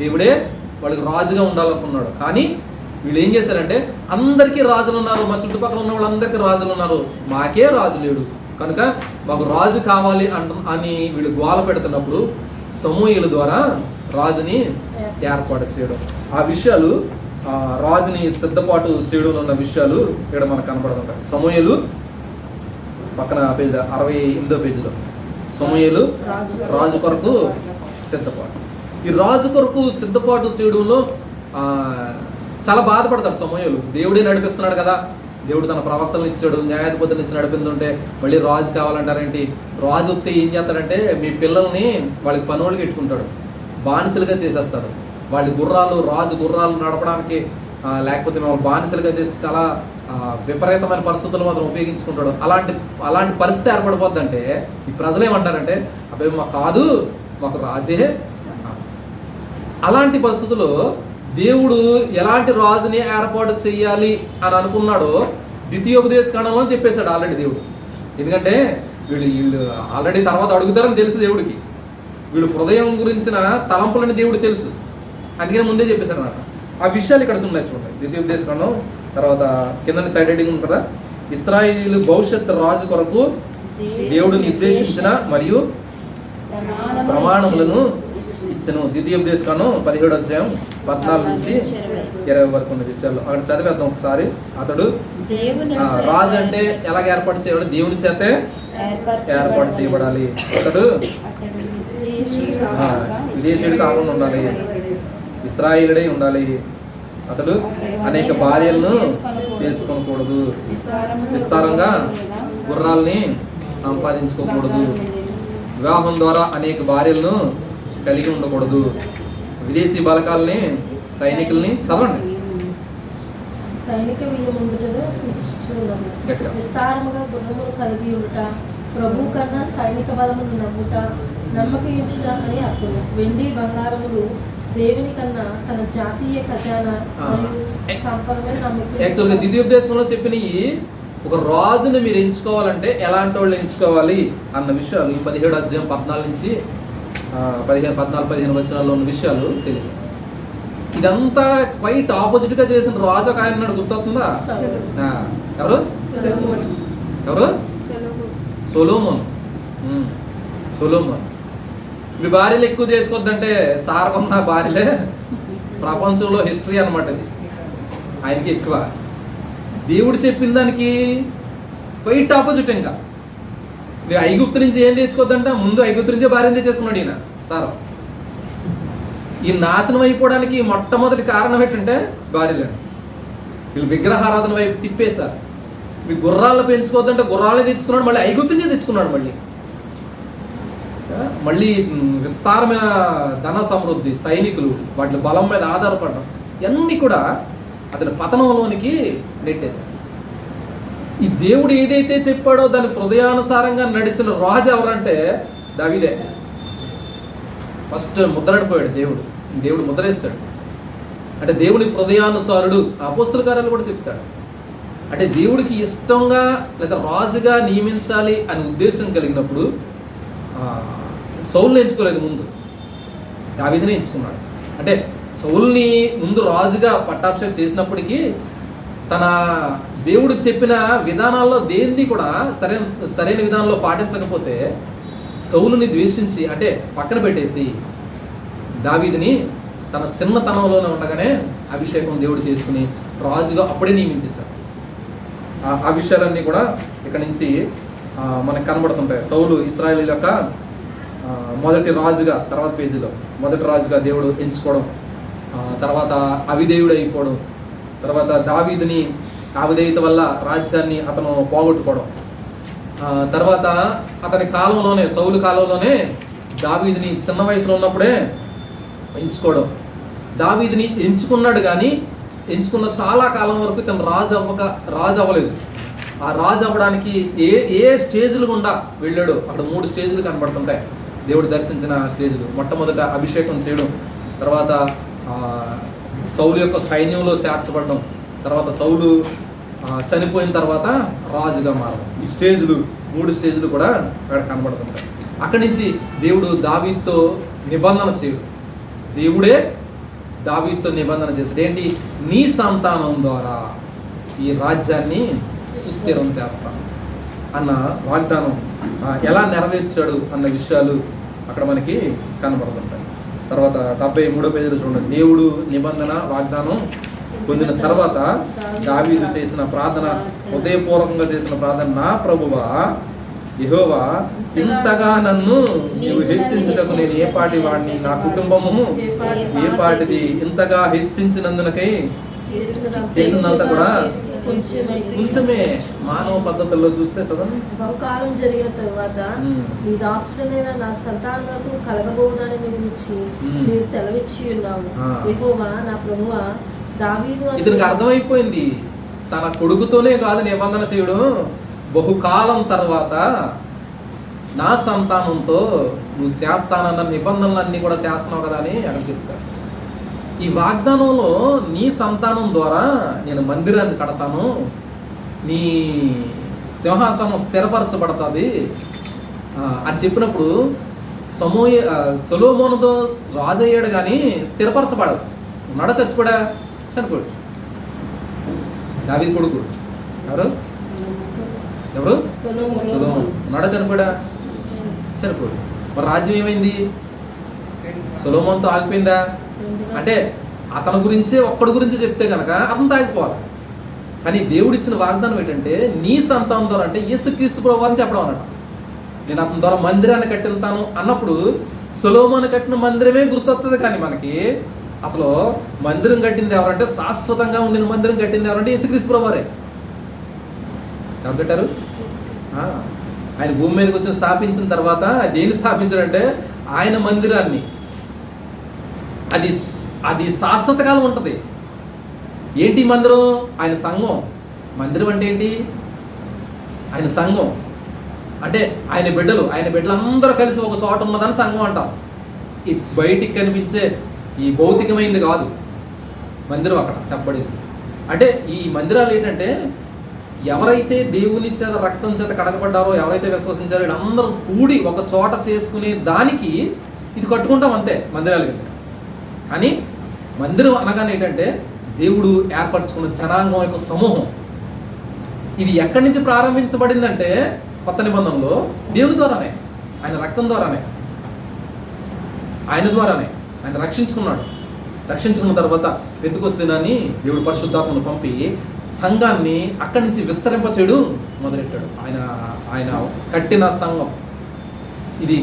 దేవుడే వాడికి రాజుగా ఉండాలనుకున్నాడు. కానీ వీళ్ళు ఏం చేశారంటే అందరికీ రాజులు ఉన్నారు, మా చుట్టుపక్కల ఉన్న వాళ్ళందరికీ రాజులు ఉన్నారు, మాకే రాజు లేడు, కనుక మాకు రాజు కావాలి అని వీళ్ళు గోల పెడుతున్నప్పుడు సమూయేలు ద్వారా రాజుని ఏర్పాటు చేయడం, ఆ విషయాలు రాజుని సిద్ధపాటు చేయడంలో ఉన్న విషయాలు ఇక్కడ మనకు కనపడుతుంటాయి. సమూయేలు పక్కన పేజీ 68వ పేజీలో సమూయేలు రాజు కొరకు సిద్ధపాటు. ఈ రాజు కొరకు సిద్ధపాటు చేయడంలో చాలా బాధపడతాడు సమూయేలు. దేవుడే నడిపిస్తున్నాడు కదా, దేవుడు తన ప్రవక్తలను ఇచ్చాడు, న్యాయాధిపతులను ఇచ్చి నడిపిందంటే మళ్ళీ రాజు కావాలంటారేంటి? రాజు వస్తే ఏం చేస్తాడంటే మీ పిల్లల్ని వాళ్ళకి పనులకు పెట్టుకుంటాడు, బానిసలుగా చేసేస్తాడు. వాళ్ళ గుర్రాలు, రాజు గుర్రాలు నడపడానికి లేకపోతే మిమ్మల్ని బానిసలుగా చేసి చాలా విపరీతమైన పరిస్థితులు మాత్రం ఉపయోగించుకుంటాడు. అలాంటి పరిస్థితి ఏర్పడిపోద్ది అంటే ఈ ప్రజలు ఏమంటారంటే అబ్బాయి మాకు కాదు, మాకు రాజే. అలాంటి పరిస్థితుల్లో దేవుడు ఎలాంటి రాజుని ఏర్పాటు చేయాలి అని అనుకున్నాడో ద్వితీయోపదేశ కాండంలో చెప్పేశాడు ఆల్రెడీ దేవుడు. ఎందుకంటే వీళ్ళు ఆల్రెడీ తర్వాత అడుగుతారని తెలుసు దేవుడికి, వీళ్ళు హృదయం గురించిన తలంపులని దేవుడు తెలుసు, అందుకని ముందే చెప్పేశాడు అన్నమాట. ఆ విషయాలు ఇక్కడ ఉన్నాయి చూడండి. ద్వితీయోపదేశ కాండం తర్వాత కింద సైడ్ హెడ్డింగ్ ఉంటుంది కదా, ఇశ్రాయేలు భవిష్యత్ రాజు కొరకు దేవుడు నిర్దేశించిన మరియు ప్రమాణములను ఇచ్చను. ద్వితీయోపదేశ కాండం 17వ అధ్యాయం 14 నుంచి 20 వరకు ఉన్న విషయాలు అక్కడ చదివేద్దాం ఒకసారి. అతడు రాజు అంటే ఎలాగ ఏర్పాటు చేయబడి దేవుని చేతే ఏర్పాటు చేయబడాలి. అతడు విదేశీయుడు కాకుండా ఉండాలి, ఇశ్రాయేలుడై ఉండాలి. అతడు అనేక భార్యలను చేసుకోకూడదు, విస్తారంగా గుర్రాల్ని సంపాదించుకోకూడదు, వివాహం ద్వారా అనేక భార్యలను కలిగి ఉండకూడదు, విదేశీ బలకాలని సైనికుల్ని చదవండి సైనిక వియ్యముండుటను సూచించుచున్నది. విస్తారముగా గుర్రములు కలిగి ఉండుట, ప్రభువు కన్నా సైనిక బలమును నమ్ముట, నమ్మకించుట అని అర్థం. వెండి బంగారములు దేవుని కన్నా తన జాతీయ ఖజానా మరియు సంపదమే నమ్మకం. యాక్చువల్గా ద్వితీయోపదేశంలో చెప్పినవి ఒక రాజుని మీరు ఎంచుకోవాలంటే ఎలాంటి వాళ్ళు ఎంచుకోవాలి అన్న విషయాలు 17వ అధ్యాయం 14 నుంచి 15 వచనాల్లో ఉన్న విషయాలు తెలియదు. ఇదంతా క్వైట్ ఆపోజిట్ గా చేసిన రాజు ఒక ఆయన ఉన్నాడు, గుర్తొస్తుందా? ఎవరు? సొలొమోన్. సొలొమోన్. మీ భార్యలు ఎక్కువ చేసుకోవద్దంటే సారకున్న భార్యలే ప్రపంచంలో హిస్టరీ అనమాట. ఇది ఆయనకి ఎక్కువ. దేవుడు చెప్పిన దానికి క్వైట్ ఆపోజిట్. ఇంకా మీరు ఐగుప్తు నుంచి ఏం తెచ్చుకోవద్దంట, ముందు ఐగుప్తు నుంచే భార్యను తెచ్చేసుకున్నాడు ఈయన సారం. ఈ నాశనం అయిపోవడానికి మొట్టమొదటి కారణం ఏంటంటే భార్యలేండి. వీళ్ళు విగ్రహారాధన వైపు తిప్పేశారు. మీ గుర్రాలను పెంచుకోవద్దంటే గుర్రాలే తెచ్చుకున్నాడు, మళ్ళీ ఐగుప్తు నుంచే తెచ్చుకున్నాడు. మళ్ళీ విస్తారమైన ధన సమృద్ధి, సైనికులు, వాటి బలం మీద ఆధారపడడం, ఇవన్నీ కూడా అతని పతనంలోనికి నెట్టేశారు. ఈ దేవుడు ఏదైతే చెప్పాడో దాని హృదయానుసారంగా నడిచిన రాజు ఎవరంటే దావీదే. ఫస్ట్ ముద్రడిపోయాడు దేవుడు ముద్రేస్తాడు. అంటే దేవుని హృదయానుసారుడు. అపోస్తల కార్యాలు కూడా చెప్తాడు. అంటే దేవుడికి ఇష్టంగా లేదా రాజుగా నియమించాలి అనే ఉద్దేశం కలిగినప్పుడు సౌలుని ఎంచుకోలేదు, ముందు దావీదునే ఎంచుకున్నాడు. అంటే సౌలుని ముందు రాజుగా పట్టాభిషేకం చేసినప్పటికీ తన దేవుడు చెప్పిన విధానాల్లో దేనిది కూడా సరైన విధానంలో పాటించకపోతే సౌలుని ద్వేషించి అంటే పక్కన పెట్టేసి దావీదుని తన చిన్నతనంలోనే ఉండగానే అభిషేకం దేవుడు చేసుకుని రాజుగా అప్పుడే నియమించేశాడు. ఆ విషయాలన్నీ కూడా ఇక్కడ నుంచి మనకు కనబడుతుంటాయి. సౌలు ఇశ్రాయేలు యొక్క మొదటి రాజుగా, తర్వాత పేజీలో మొదటి రాజుగా దేవుడు ఎంచుకోవడం, తర్వాత అవిధేయుడు అయిపోవడం, తర్వాత దావీదుని అవిధేయత వల్ల రాజ్యాన్ని అతను పోగొట్టుకోవడం, తర్వాత అతని కాలంలోనే సౌలు కాలంలోనే దావీదుని చిన్న వయసులో ఉన్నప్పుడే ఎంచుకోవడం. దావీదుని ఎంచుకున్నాడు కానీ ఎంచుకున్న చాలా కాలం వరకు తను రాజు అవ్వలేదు. ఆ రాజు అవ్వడానికి ఏ స్టేజ్లు గుండా వెళ్ళాడో అక్కడ 3 స్టేజ్లు కనబడుతుంటాయి దేవుడు దర్శించిన స్టేజ్లు. మొట్టమొదట అభిషేకం చేయడం, తర్వాత సౌలు యొక్క సైన్యంలో చేర్చబడడం, తర్వాత సౌలు చనిపోయిన తర్వాత రాజుగా మారడం. ఈ స్టేజ్లు 3 స్టేజ్లు కూడా అక్కడ కనబడుతుంటాయి. అక్కడి నుంచి దేవుడు దావీదుతో నిబంధన చేయడు. దేవుడే దావీదుతో నిబంధన చేశాడు. ఏంటి? నీ సంతానం ద్వారా ఈ రాజ్యాన్ని సుస్థిరం చేస్తాను అన్న వాగ్దానం ఎలా నెరవేర్చాడు అన్న విషయాలు అక్కడ మనకి కనబడుతుంటాయి. తర్వాత 73వ పేజీలో చూడండి. దేవుడు నిబంధన వాగ్దానం పొందిన తర్వాత దావీదు చేసిన ప్రార్థన, హృదయపూర్వకంగా చేసిన ప్రార్థన, నా ప్రభువా యెహోవా, ఇంతగా నన్ను నీవు హెచ్చించుటకు నేను ఏ పాటి వాడిని, నా కుటుంబము ఏ పాటిది, ఇంతగా హెచ్చించినందునకై చేసినంత కూడా కొంచెమే. మానవ పద్ధతుల్లో చూస్తే చదవండి. బహుకాలం జరిగిన తరువాత నీ దాసుడైన నా సంతానములకు కలగబోవునని గురించి నీవు సెలవిచ్చి ఉన్నావు. యెహోవా నా ప్రభువా, దావీదు అను- ఇతనికి అర్థమైపోయింది, తన కొడుకుతోనే కాదు నిబంధన చేయడం, బహుకాలం తర్వాత నా సంతానంతో నువ్వు చేస్తానన్న నిబంధనలన్నీ కూడా చేస్తున్నావు కదా అని అక్కడ చెప్తాడు. ఈ వాగ్దానంలో నీ సంతానం ద్వారా నేను మందిరాన్ని కడతాను, నీ సింహాసనం స్థిరపరచబడుతుంది అని చెప్పినప్పుడు సొలొమోనుతో రాజు అయ్యాడు కానీ స్థిరపరచబడదు. ఉన్నాడా? చచ్చిపోడా? చనిపోయాడు. దావీదు కొడుకు ఎవరు? ఎవరు? సొలొమోను. ఉన్నాడా? చనిపోయాడా? చనిపోయాడు. మరి రాజ్యం ఏమైంది? సొలొమోనుతో ఆగిపోయిందా? అంటే అతని గురించే ఒక్కడి గురించి చెప్తే కనుక అతను తాగిపోవాలి. కానీ దేవుడిచ్చిన వాగ్దానం ఏంటంటే నీ సంతానం ద్వారా, అంటే యేసుక్రీస్తు ప్రభువు అని చెప్పడం అన్నమాట. నేను అతని ద్వారా మందిరాన్ని కట్టిస్తాను అన్నప్పుడు సొలొమోను కట్టిన మందిరమే గుర్తొస్తుంది. కానీ మనకి అసలు మందిరం కట్టింది ఎవరంటే, శాశ్వతంగా ఉండిన మందిరం కట్టింది ఎవరంటే యేసుక్రీస్తు ప్రభువారే. ఎవరు కట్టారు? ఆయన భూమి మీదకి వచ్చి స్థాపించిన తర్వాత దేన్ని స్థాపించాడంటే ఆయన మందిరాన్ని. అది అది శాశ్వత కాలం ఉంటుంది. ఏంటి మందిరం? ఆయన సంఘం. మందిరం అంటే ఏంటి? ఆయన సంఘం అంటే ఆయన బిడ్డలందరూ కలిసి ఒక చోట ఉన్నదని సంఘం అంటాం. ఈ బయటికి కనిపించే ఈ భౌతికమైంది కాదు మందిరం అక్కడ చెప్పబడింది. అంటే ఈ మందిరాలు ఏంటంటే ఎవరైతే దేవుని చేత రక్తం చేత కడగబడ్డారో, ఎవరైతే విశ్వసించారో వీళ్ళందరూ కూడి ఒక చోట చేసుకునే దానికి ఇది కట్టుకుంటాం అంతే మందిరాలు. కానీ మందిరం అనగానే ఏంటంటే దేవుడు ఏర్పరచుకున్న జనాంగం యొక్క సమూహం. ఇది ఎక్కడి నుంచి ప్రారంభించబడిందంటే కొత్త నిబంధనలో దేవుని ద్వారానే, ఆయన రక్తం ద్వారానే, ఆయన ద్వారానే ఆయన రక్షించుకున్నాడు. రక్షించుకున్న తర్వాత పెంతెకొస్తేనని దేవుడు పరిశుద్ధాత్మను పంపి సంఘాన్ని అక్కడి నుంచి విస్తరింప చేయడం మొదలెట్టాడు. ఆయన కట్టిన సంఘం ఇది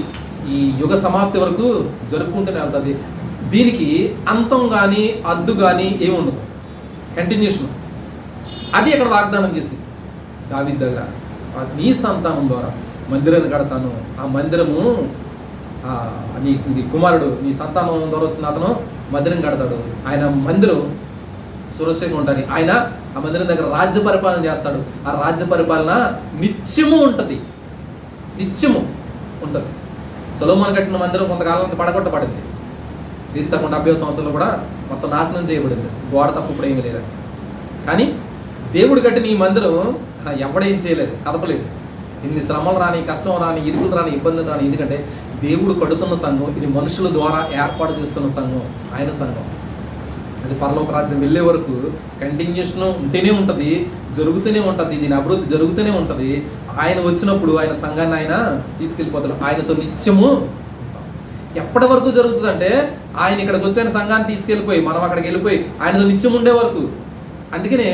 ఈ యుగ సమాప్తి వరకు జరుపుకుంటూనే వెళ్తుంది. దీనికి అంతం కానీ అద్దు కానీ ఏమి ఉండదు, కంటిన్యూషన్. అది అక్కడ వాగ్దానం చేసి దావీదు దగ్గర, నీ సంతానం ద్వారా మందిరాన్ని కడతాను, ఆ మందిరము నీ కుమారుడు నీ సంతానం ద్వారా వచ్చిన అతను మందిరం కడతాడు, ఆయన మందిరం సురక్షంగా ఉంటుంది, ఆయన ఆ మందిరం దగ్గర రాజ్య పరిపాలన చేస్తాడు, ఆ రాజ్య పరిపాలన నిత్యము ఉంటుంది, నిత్యము ఉంటుంది. సొలొమోను కట్టిన మందిరం కొంతకాలానికి పడగొట్టబడింది. క్రీస్తు 70 సంవత్సరాలు కూడా మొత్తం నాశనం చేయబడింది, గోడ తప్ప ఇప్పుడు ఏమీ లేదని. కానీ దేవుడు కట్టిన ఈ మందిరం ఎవడేం చేయలేదు, కదపలేదు. ఇన్ని శ్రమలు రాని, కష్టం రాని, ఇరుకులు రాని, ఇబ్బందులు రాని. ఎందుకంటే దేవుడు కడుతున్న సంఘం, ఇది మనుషుల ద్వారా ఏర్పాటు చేస్తున్న సంఘం, ఆయన సంఘం. అది పరలోక రాజ్యం వెళ్ళే వరకు కంటిన్యూషన్ ఉంటూనే ఉంటుంది, జరుగుతూనే ఉంటుంది, దీని అభివృద్ధి జరుగుతూనే ఉంటుంది. ఆయన వచ్చినప్పుడు ఆయన సంఘాన్ని ఆయన తీసుకెళ్ళిపోతాడు, ఆయనతో నిత్యము. ఎప్పటి వరకు జరుగుతుంది అంటే ఆయన ఇక్కడికి వచ్చిన సంఘాన్ని తీసుకెళ్ళిపోయి మనం అక్కడికి వెళ్ళిపోయి ఆయనతో నిత్యం ఉండే వరకు. అందుకనే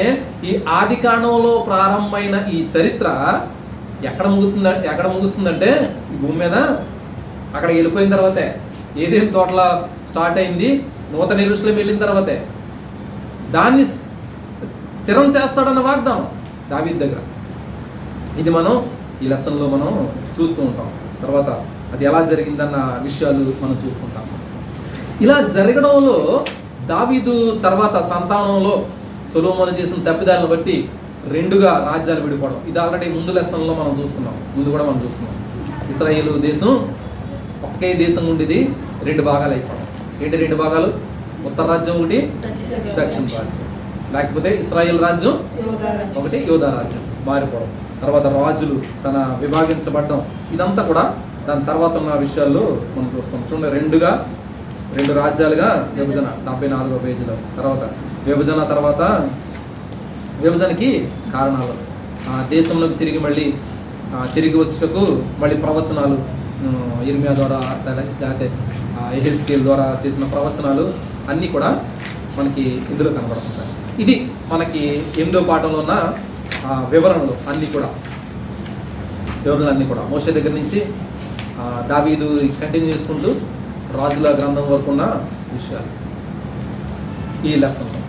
ఈ ఆది కాండంలో ప్రారంభమైన ఈ చరిత్ర ఎక్కడ ముగుస్తుందంటే ఈ భూమి మీద అక్కడికి వెళ్ళిపోయిన తర్వాతే. ఏదేం తోటలో స్టార్ట్ అయింది, నూతన యెరూషలేము వెళ్ళిన తర్వాతే దాన్ని స్థిరం చేస్తాడన్న వాగ్దానం దావీదు దగ్గర. ఇది మనం ఈ లెసన్లో మనం చూస్తూ ఉంటాం. తర్వాత అది ఎలా జరిగిందన్న విషయాలు మనం చూస్తుంటాం. ఇలా జరగడంలో దావీదు తర్వాత సంతానంలో సొలొమోను చేసిన తప్పిదాలను బట్టి రెండుగా రాజ్యాలు విడిపోవడం, ఇది ఆల్రెడీ ముందు లెసన్లో మనం చూస్తున్నాం. ఇశ్రాయేలు దేశం ఒకే దేశం ఉండేది 2 భాగాలు అయిపోవడం. ఏంటి 2 భాగాలు? ఉత్తర రాజ్యం ఒకటి, దక్షిణ రాజ్యం. లేకపోతే ఇశ్రాయేల్ రాజ్యం ఒకటి, యోధా రాజ్యం మారిపోవడం. తర్వాత రాజులు తన విభాగించబడడం, ఇదంతా కూడా దాని తర్వాత ఉన్న విషయాల్లో మనం చూస్తాం. చూడండి, 2 రాజ్యాలుగా విభజన 74వ పేజీలో. తర్వాత విభజనకి కారణాలు, దేశంలోకి తిరిగి వచ్చుటకు మళ్ళీ ప్రవచనాలు, ఇర్మియా ద్వారా లేకపోతే యెహెజ్కేలు ద్వారా చేసిన ప్రవచనాలు అన్నీ కూడా మనకి ఇందులో కనబడుతుంటాయి. ఇది మనకి 8వ పాఠంలో ఉన్న వివరణలు అన్నీ కూడా మోషే దగ్గర నుంచి దావీదు కంటిన్యూ చేసుకుంటూ రాజుల గ్రంథం వరకు ఉన్న విషయాలు ఈ లెసన్లో.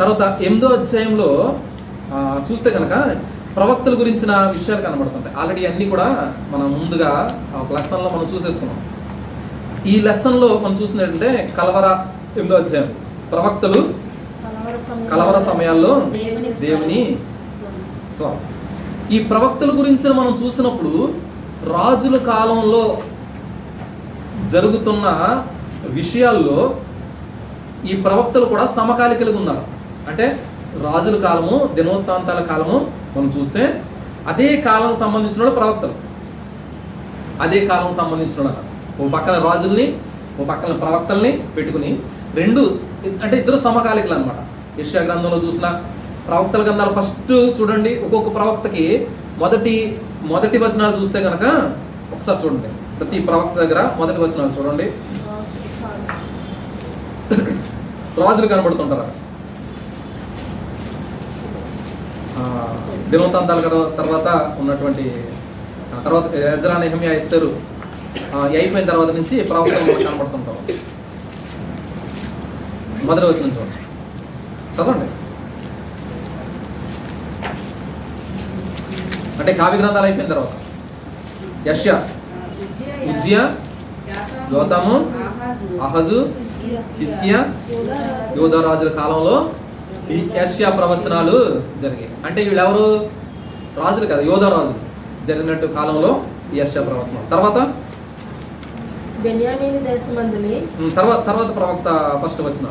తర్వాత 8వ అధ్యాయంలో చూస్తే కనుక ప్రవక్తల గురించిన విషయాలు కనబడుతుంటాయి. ఆల్రెడీ అన్నీ కూడా మనం ముందుగా ఒక లెసన్లో మనం చూసేసుకున్నాం. ఈ లెసన్లో మనం చూసింది ఏంటంటే కలవర 8వ అధ్యాయం, ప్రవక్తలు కలవర సమయాల్లో దేవుని దేవుని స్వరం. ఈ ప్రవక్తల గురించి మనం చూసినప్పుడు రాజుల కాలంలో జరుగుతున్న విషయాల్లో ఈ ప్రవక్తలు కూడా సమకాలికలుగా ఉన్నారు. అంటే రాజుల కాలము, దినవృత్తాంతాల కాలము మనం చూస్తే అదే కాలం సంబంధించిన ప్రవక్తలు, అదే కాలం సంబంధించిన ఓ పక్కన రాజుల్ని, ఓ పక్కన ప్రవక్తల్ని పెట్టుకుని రెండు, అంటే ఇద్దరు సమకాలికలు అనమాట. యెషయా గ్రంథంలో చూసిన ప్రవక్తల గ్రంథాలు ఫస్ట్ చూడండి, ఒక్కొక్క ప్రవక్తకి మొదటి వచనాలు చూస్తే కనుక ఒకసారి చూడండి. ప్రతి ప్రవక్త దగ్గర మొదటి వచనాలు చూడండి, రాజులు కనబడుతుంటారు. దినవృత్తాంతాల తర్వాత ఉన్నటువంటి తర్వాత ఎజ్రా, నెహెమ్యా, ఎస్తేరు అయిపోయిన తర్వాత నుంచి ప్రవక్తలు మనకు కనబడుతుంటారు. మొదటి వచనం చూడండి, చదవండి. అంటే కావ్య గ్రంథాలు అయిపోయిన తర్వాత యెషయా, ఉజ్జియా, యోతాము, ఆహాజు, హిజ్కియా, యూదా రాజుల కాలంలో ఈ యెషయా ప్రవచనాలు జరిగాయి. అంటే వీళ్ళెవరు? రాజులు కదా, యూదా రాజులు జరిగినట్టు కాలంలో ఈ యెషయా ప్రవచనం. తర్వాత బెన్యామీను దేశమందుని తర్వాత ప్రవక్త ఫస్ట్ వచ్చిన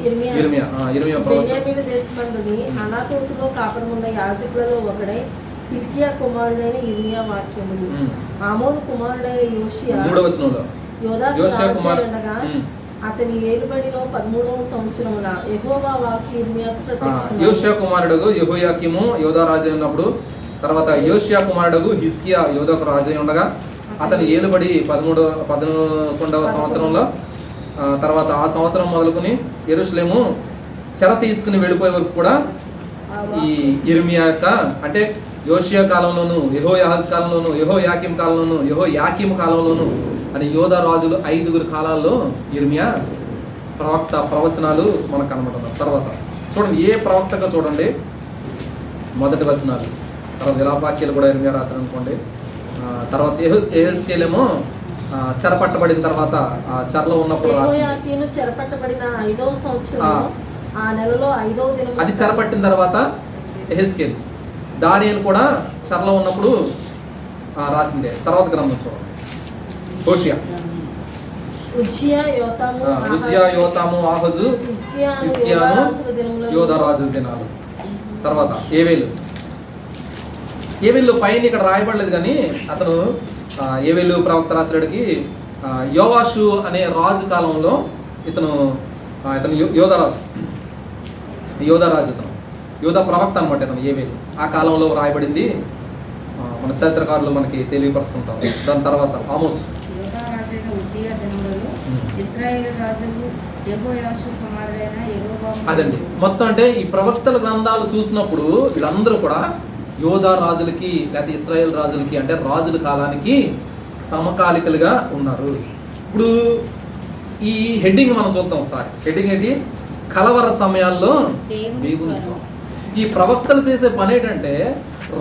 ఇర్మియా ప్రవచనం. బెన్యామీను దేశమందుని అనాతోతులో కాపురమున్న యాజకులలో ఒకడై హిల్కియా కుమారుడైన ఇర్మియా వాక్యములు. ఆమోను కుమారుడైన యోషియా మూడవ వచనంలో యోషియా కుమారుడు ఉండగా అతని ఏలుబడిలో 13వ సంవత్సరమున యెహోవా వాక్కు ఇర్మియాకు ప్రత్యక్షమైనది. యోషియా కుమారుడు యెహోయాకీము యోధా రాజు ఉన్నప్పుడు, తర్వాత యోషియా కుమారుడు హిజ్కియా యోధాకు రాజు ఉండగా అతని ఏలుబడి 11వ సంవత్సరంలో, తర్వాత ఆ సంవత్సరం మొదలుకొని యెరూషలేము చెర తీసుకుని వెళ్ళిపోయే వరకు కూడా ఈ ఇర్మియా యొక్క, అంటే యోషియా కాలంలోను, యెహోయాహాజు కాలంలోను, యెహోయాకీము కాలంలోను, యెహోయాకీము కాలంలోను అని యోధా రాజులు 5 కాలాల్లో ఇర్మియా ప్రవచనాలు మనకు కనబడుతున్నారు. తర్వాత చూడండి, ఏ ప్రవక్తగా చూడండి మొదటి వచనాలు, తర్వాత విలాపాక్యాలు కూడా ఇర్మియా రాశారు అనుకోండి. తర్వాత యెహెజ్కేలేమో చెరపట్టబడిన తర్వాత ఆ చెరలో ఉన్నప్పుడు చెరపట్టబడిన 5వ సంవత్సరం ఆ నెలలో 5వ దినం అది చెరపట్టిన తర్వాత యెహెజ్కేలు, దానియేలు కూడా చెరలో ఉన్నప్పుడు రాసిందే. తర్వాత గ్రంథం చూడండి, హోషియా, ఉజ్జియా, యోతాము, ఆహాజు, హిజ్కియాను, యోధా రాజుల దినాలు. తర్వాత ఏవేలు పైన ఇక్కడ రాయబడలేదు కానీ అతను ఏవేలు ప్రవక్త రాసినడికి యోవాషు అనే రాజు కాలంలో ఇతను యోధా రాజు, ఇతను యోధా ప్రవక్త అనమాట. ఇతను ఏవేలు ఆ కాలంలో రాయబడింది మన చరిత్రకారులు మనకి తెలియపరుస్తుంటారు. దాని తర్వాత ఆమోస్, అదండి మొత్తం. అంటే ఈ ప్రవక్తల గ్రంథాలు చూసినప్పుడు వీళ్ళందరూ కూడా యోధా రాజులకి లేకపోతే ఇశ్రాయేల్ రాజులకి, అంటే రాజుల కాలానికి సమకాలికలుగా ఉన్నారు. ఇప్పుడు ఈ హెడ్డింగ్ మనం చూద్దాం ఒకసారి. హెడ్డింగ్ ఏంటి? కలవర సమయాల్లో దేవుని స్వరం. ఈ ప్రవక్తలు చేసే పని ఏంటంటే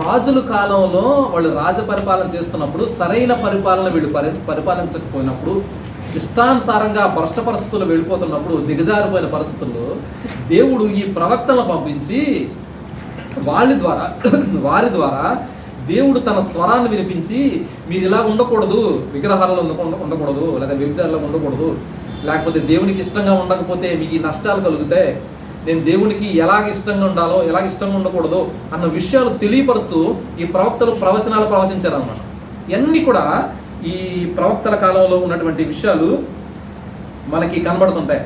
రాజుల కాలంలో వాళ్ళు రాజ పరిపాలన చేస్తున్నప్పుడు సరైన పరిపాలన వీళ్ళు పరిపాలించకపోయినప్పుడు, ఇష్టానుసారంగా భ్రష్ట పరిస్థితులు వెళ్ళిపోతున్నప్పుడు, దిగజారిపోయిన పరిస్థితుల్లో దేవుడు ఈ ప్రవక్తలను పంపించి వారి ద్వారా దేవుడు తన స్వరాన్ని వినిపించి, మీరు ఇలా ఉండకూడదు, విగ్రహాలలో ఉండకూడదు, లేదా వ్యభిచారంలో ఉండకూడదు, లేకపోతే దేవునికి ఇష్టంగా ఉండకపోతే మీకు ఈ నష్టాలు కలుగుతాయి, నేను దేవునికి ఎలాగ ఇష్టంగా ఉండాలో ఎలాగ ఇష్టంగా ఉండకూడదు అన్న విషయాలు తెలియపరుస్తూ ఈ ప్రవక్తలు ప్రవచనాలు ప్రవచించారన్నమాట. ఇవన్నీ కూడా ఈ ప్రవక్తల కాలంలో ఉన్నటువంటి విషయాలు మనకి కనబడుతుంటాయి.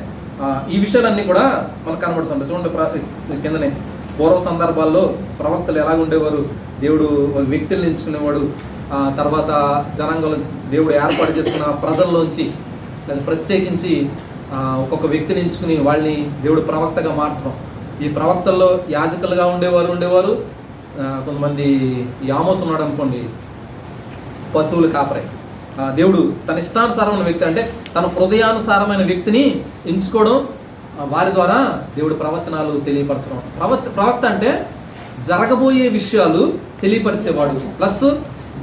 ఈ విషయాలన్నీ కూడా మనకు కనబడుతుంటాయి. చూడండి కిందనే పూర్వ సందర్భాల్లో ప్రవక్తలు ఎలాగ ఉండేవారు, దేవుడు వ్యక్తులను ఎంచుకునేవాడు, తర్వాత జనాంగంలో దేవుడు ఏర్పాటు చేసుకున్న ప్రజల్లోంచి లేదా ప్రత్యేకించి ఒక్కొక్క వ్యక్తిని ఎంచుకుని వాళ్ళని దేవుడు ప్రవక్తగా మార్చడం. ఈ ప్రవక్తల్లో యాజకులుగా ఉండేవారు. కొంతమంది ఆమోస్ ఉన్నాడు అనుకోండి, పశువులు కాపరి. దేవుడు తన ఇష్టానుసారమైన వ్యక్తి, అంటే తన హృదయానుసారమైన వ్యక్తిని ఎంచుకోవడం, వారి ద్వారా దేవుడు ప్రవచనాలు తెలియపరచడం. ప్రవక్త అంటే జరగబోయే విషయాలు తెలియపరిచేవాడు, ప్లస్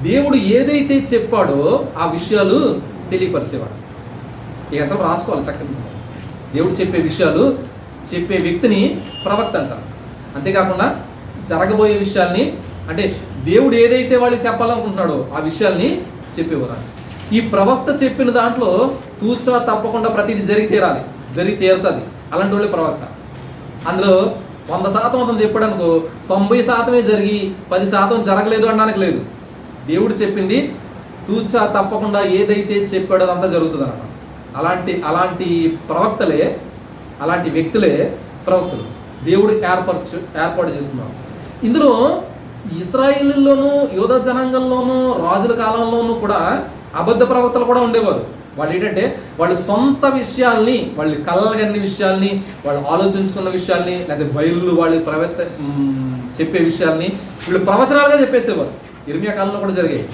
దేవుడు ఏదైతే చెప్పాడో ఆ విషయాలు తెలియపరిచేవాడు. ఇక రాసుకోవాలి చక్కగా. దేవుడు చెప్పే విషయాలు చెప్పే వ్యక్తిని ప్రవక్త అంటారు. అంతేకాకుండా జరగబోయే విషయాల్ని, అంటే దేవుడు ఏదైతే వాళ్ళకి చెప్పాలనుకుంటున్నాడో ఆ విషయాల్ని చెప్పేవారు. ఈ ప్రవక్త చెప్పిన దాంట్లో తూచా తప్పకుండా ప్రతిదీ జరిగి తీరుతుంది. అలాంటి వాళ్ళే ప్రవక్త. అందులో 100% అతను చెప్పాడు అనుకో, 90% జరిగి 10% జరగలేదు అనడానికి లేదు. దేవుడు చెప్పింది తూచా తప్పకుండా ఏదైతే చెప్పాడో అదంతా జరుగుతుంది అన్నమాట. అలాంటి ప్రవక్తలే, అలాంటి వ్యక్తులే ప్రవక్తలు. దేవుడు ఏర్పాటు చేస్తున్నారు. ఇందులో ఇశ్రాయేలులోను యూదా జనాంగంలోనూ రాజుల కాలంలోనూ కూడా అబద్ధ ప్రవక్తలు కూడా ఉండేవారు. వాళ్ళు ఏంటంటే వాళ్ళు సొంత విషయాల్ని, వాళ్ళు కళ్ళగన్ని విషయాల్ని, వాళ్ళు ఆలోచించుకున్న విషయాల్ని, లేదా బైబిల్ వాళ్ళు చెప్పే విషయాల్ని వీళ్ళు ప్రవచనాలుగా చెప్పేసేవారు. ఇర్మియా కాలంలో కూడా జరిగాయి.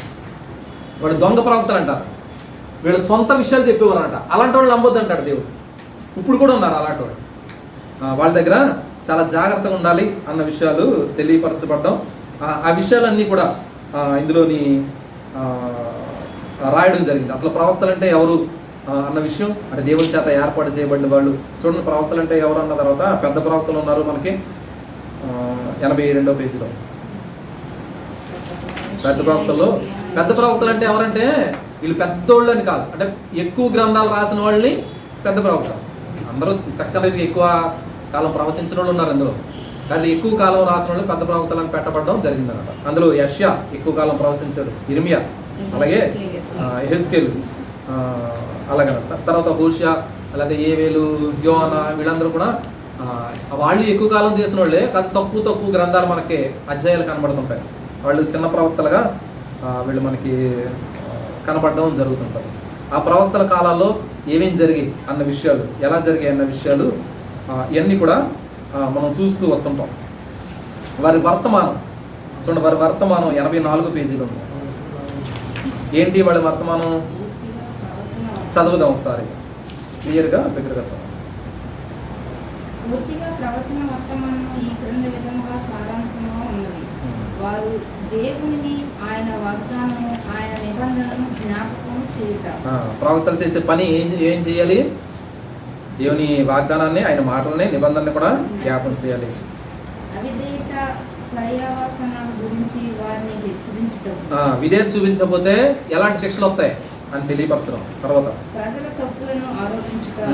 వాళ్ళు దొంగ ప్రవక్తలు అంటారు. వీళ్ళు సొంత విషయాలు చెప్పేవారు అంట. అలాంటి వాళ్ళు నమ్మొద్దు అంటాడు దేవుడు. ఇప్పుడు కూడా ఉన్నారు అలాంటి వాళ్ళు. వాళ్ళ దగ్గర చాలా జాగ్రత్తగా ఉండాలి అన్న విషయాలు తెలియపరచబడ్డాం. ఆ విషయాలన్నీ కూడా ఇందులోని రాయడం జరిగింది. అసలు ప్రవక్తలు అంటే ఎవరు అన్న విషయం, అంటే దేవుని చేత ఏర్పాటు చేయబడిన వాళ్ళు. చూడండి, ప్రవక్తలు అంటే ఎవరు అన్న తర్వాత పెద్ద ప్రవక్తలు ఉన్నారు మనకి 82వ పేజీలో. పెద్ద ప్రవక్తలు అంటే ఎవరంటే వీళ్ళు పెద్దోళ్ళు అని కాదు, అంటే ఎక్కువ గ్రంథాలు రాసిన వాళ్ళని పెద్ద ప్రవక్తలు. అందరూ చక్కగా ఎక్కువ కాలం ప్రవచించిన వాళ్ళు ఉన్నారు అందులో, కానీ ఎక్కువ కాలం రాసిన వాళ్ళు పెద్ద ప్రవక్తలను పెట్టబడడం జరిగిందన్నమాట. అందులో యెషయా ఎక్కువ కాలం ప్రవచించాడు, ఇర్మియా, అలాగే యెహెజ్కేలు, అలాగే తర్వాత హోషియా, అలాగే ఏవేలు, యోనా, వీళ్ళందరూ కూడా వాళ్ళు ఎక్కువ కాలం చేసిన వాళ్ళే, కానీ తక్కువ గ్రంథాలు మనకి అధ్యాయాలు కనబడుతుంటాయి. వాళ్ళు చిన్న ప్రవక్తలుగా వీళ్ళు మనకి కనబడడం జరుగుతుంటారు. ఆ ప్రవక్తల కాలాల్లో ఏమేం జరిగాయి అన్న విషయాలు, ఎలా జరిగాయి అన్న విషయాలు ఇవన్నీ కూడా మనం చూస్తూ వస్తుంటాం. వారి వర్తమానం చూడండి, వారి వర్తమానం 84 పేజీలో ఉంది. ఏంటి వాళ్ళ వర్తమానం? చదువుదాం ఒకసారి క్లియర్గా, దగ్గరగా చదువు. పూర్తిగా ప్రవచన వర్తమానం ఈ క్రింది విధముగా సారాంశంగా ఉన్నది. వారు దేవుని, ఆయన వాగ్దానము, ఆయన నిబంధనను జ్ఞాపకం చేయుట. ప్రవక్తలు చేసే పని ఏం చేయాలి? దేవుని వాగ్దానాన్ని, ఆయన మాటలని, నిబంధనని కూడా జ్ఞాపకం చేయాలి. అవిధేయత పర్యావసనాల గురించి వారిని హెచ్చరించడం. విధేయత చూపించకపోతే ఎలాంటి శిక్షలు వస్తాయి అని తెలియపరచడం. తర్వాత ప్రజల తప్పులను ఆరోపించడం,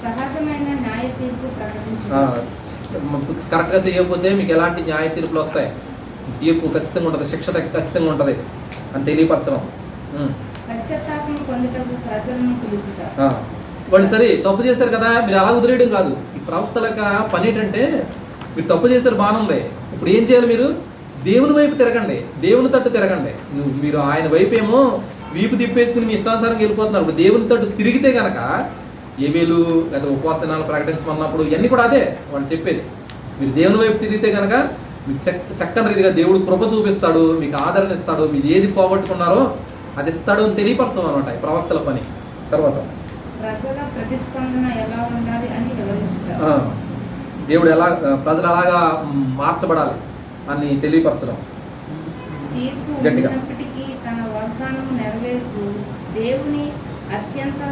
సహజమైన న్యాయ తీర్పు ప్రకటించడం. కరెక్ట్గా చేయకపోతే మీకు ఎలాంటి న్యాయ తీర్పులు వస్తాయి, తీర్పు ఖచ్చితంగా ఉంటుంది, శిక్ష ఖచ్చితంగా ఉంటుంది అని తెలియపరచడం. పశ్చాత్తాపం పొందుటకు ప్రజలను పిలుచుట. వాళ్ళు సరే తప్పు చేశారు కదా, మీరు అలా వదిలేయడం కాదు. ఈ ప్రవక్తల పని ఏంటంటే, మీరు తప్పు చేశారు, బాగుంది, ఇప్పుడు ఏం చేయాలి? మీరు దేవుని వైపు తిరగండి, దేవుని తట్టు తిరగండి. మీరు ఆయన వైపు ఏమో వీపు తిప్పేసుకుని మీ ఇష్టానుసారంగా వెళ్ళిపోతున్నారు. ఇప్పుడు దేవుని తట్టు తిరిగితే కనుక ఏవేలు లేదా ఉపవాస దినాలు ప్రకటించమన్నప్పుడు ఇవన్నీ కూడా అదే వాళ్ళు చెప్పేది. మీరు దేవుని వైపు తిరిగితే కనుక మీకు చక్కని రీతిగా దేవుడు కృప చూపిస్తాడు, మీకు ఆదరణ ఇస్తాడు, మీరు ఏది పోగొట్టుకున్నారో అది ఇస్తాడు అని తెలియపరచడం అనమాట ఈ ప్రవక్తల పని. తర్వాత ప్రజల ప్రతిస్పందన ఎలా ఉండాలి అని వివరించుట. దేవుడు ప్రజలు ఎలాగా మార్చబడాలి అని తెలియపరచడం. తీర్పు ఉన్నప్పటికీ తన వాగ్దానం నెరవేర్పు దేవుని అత్యంత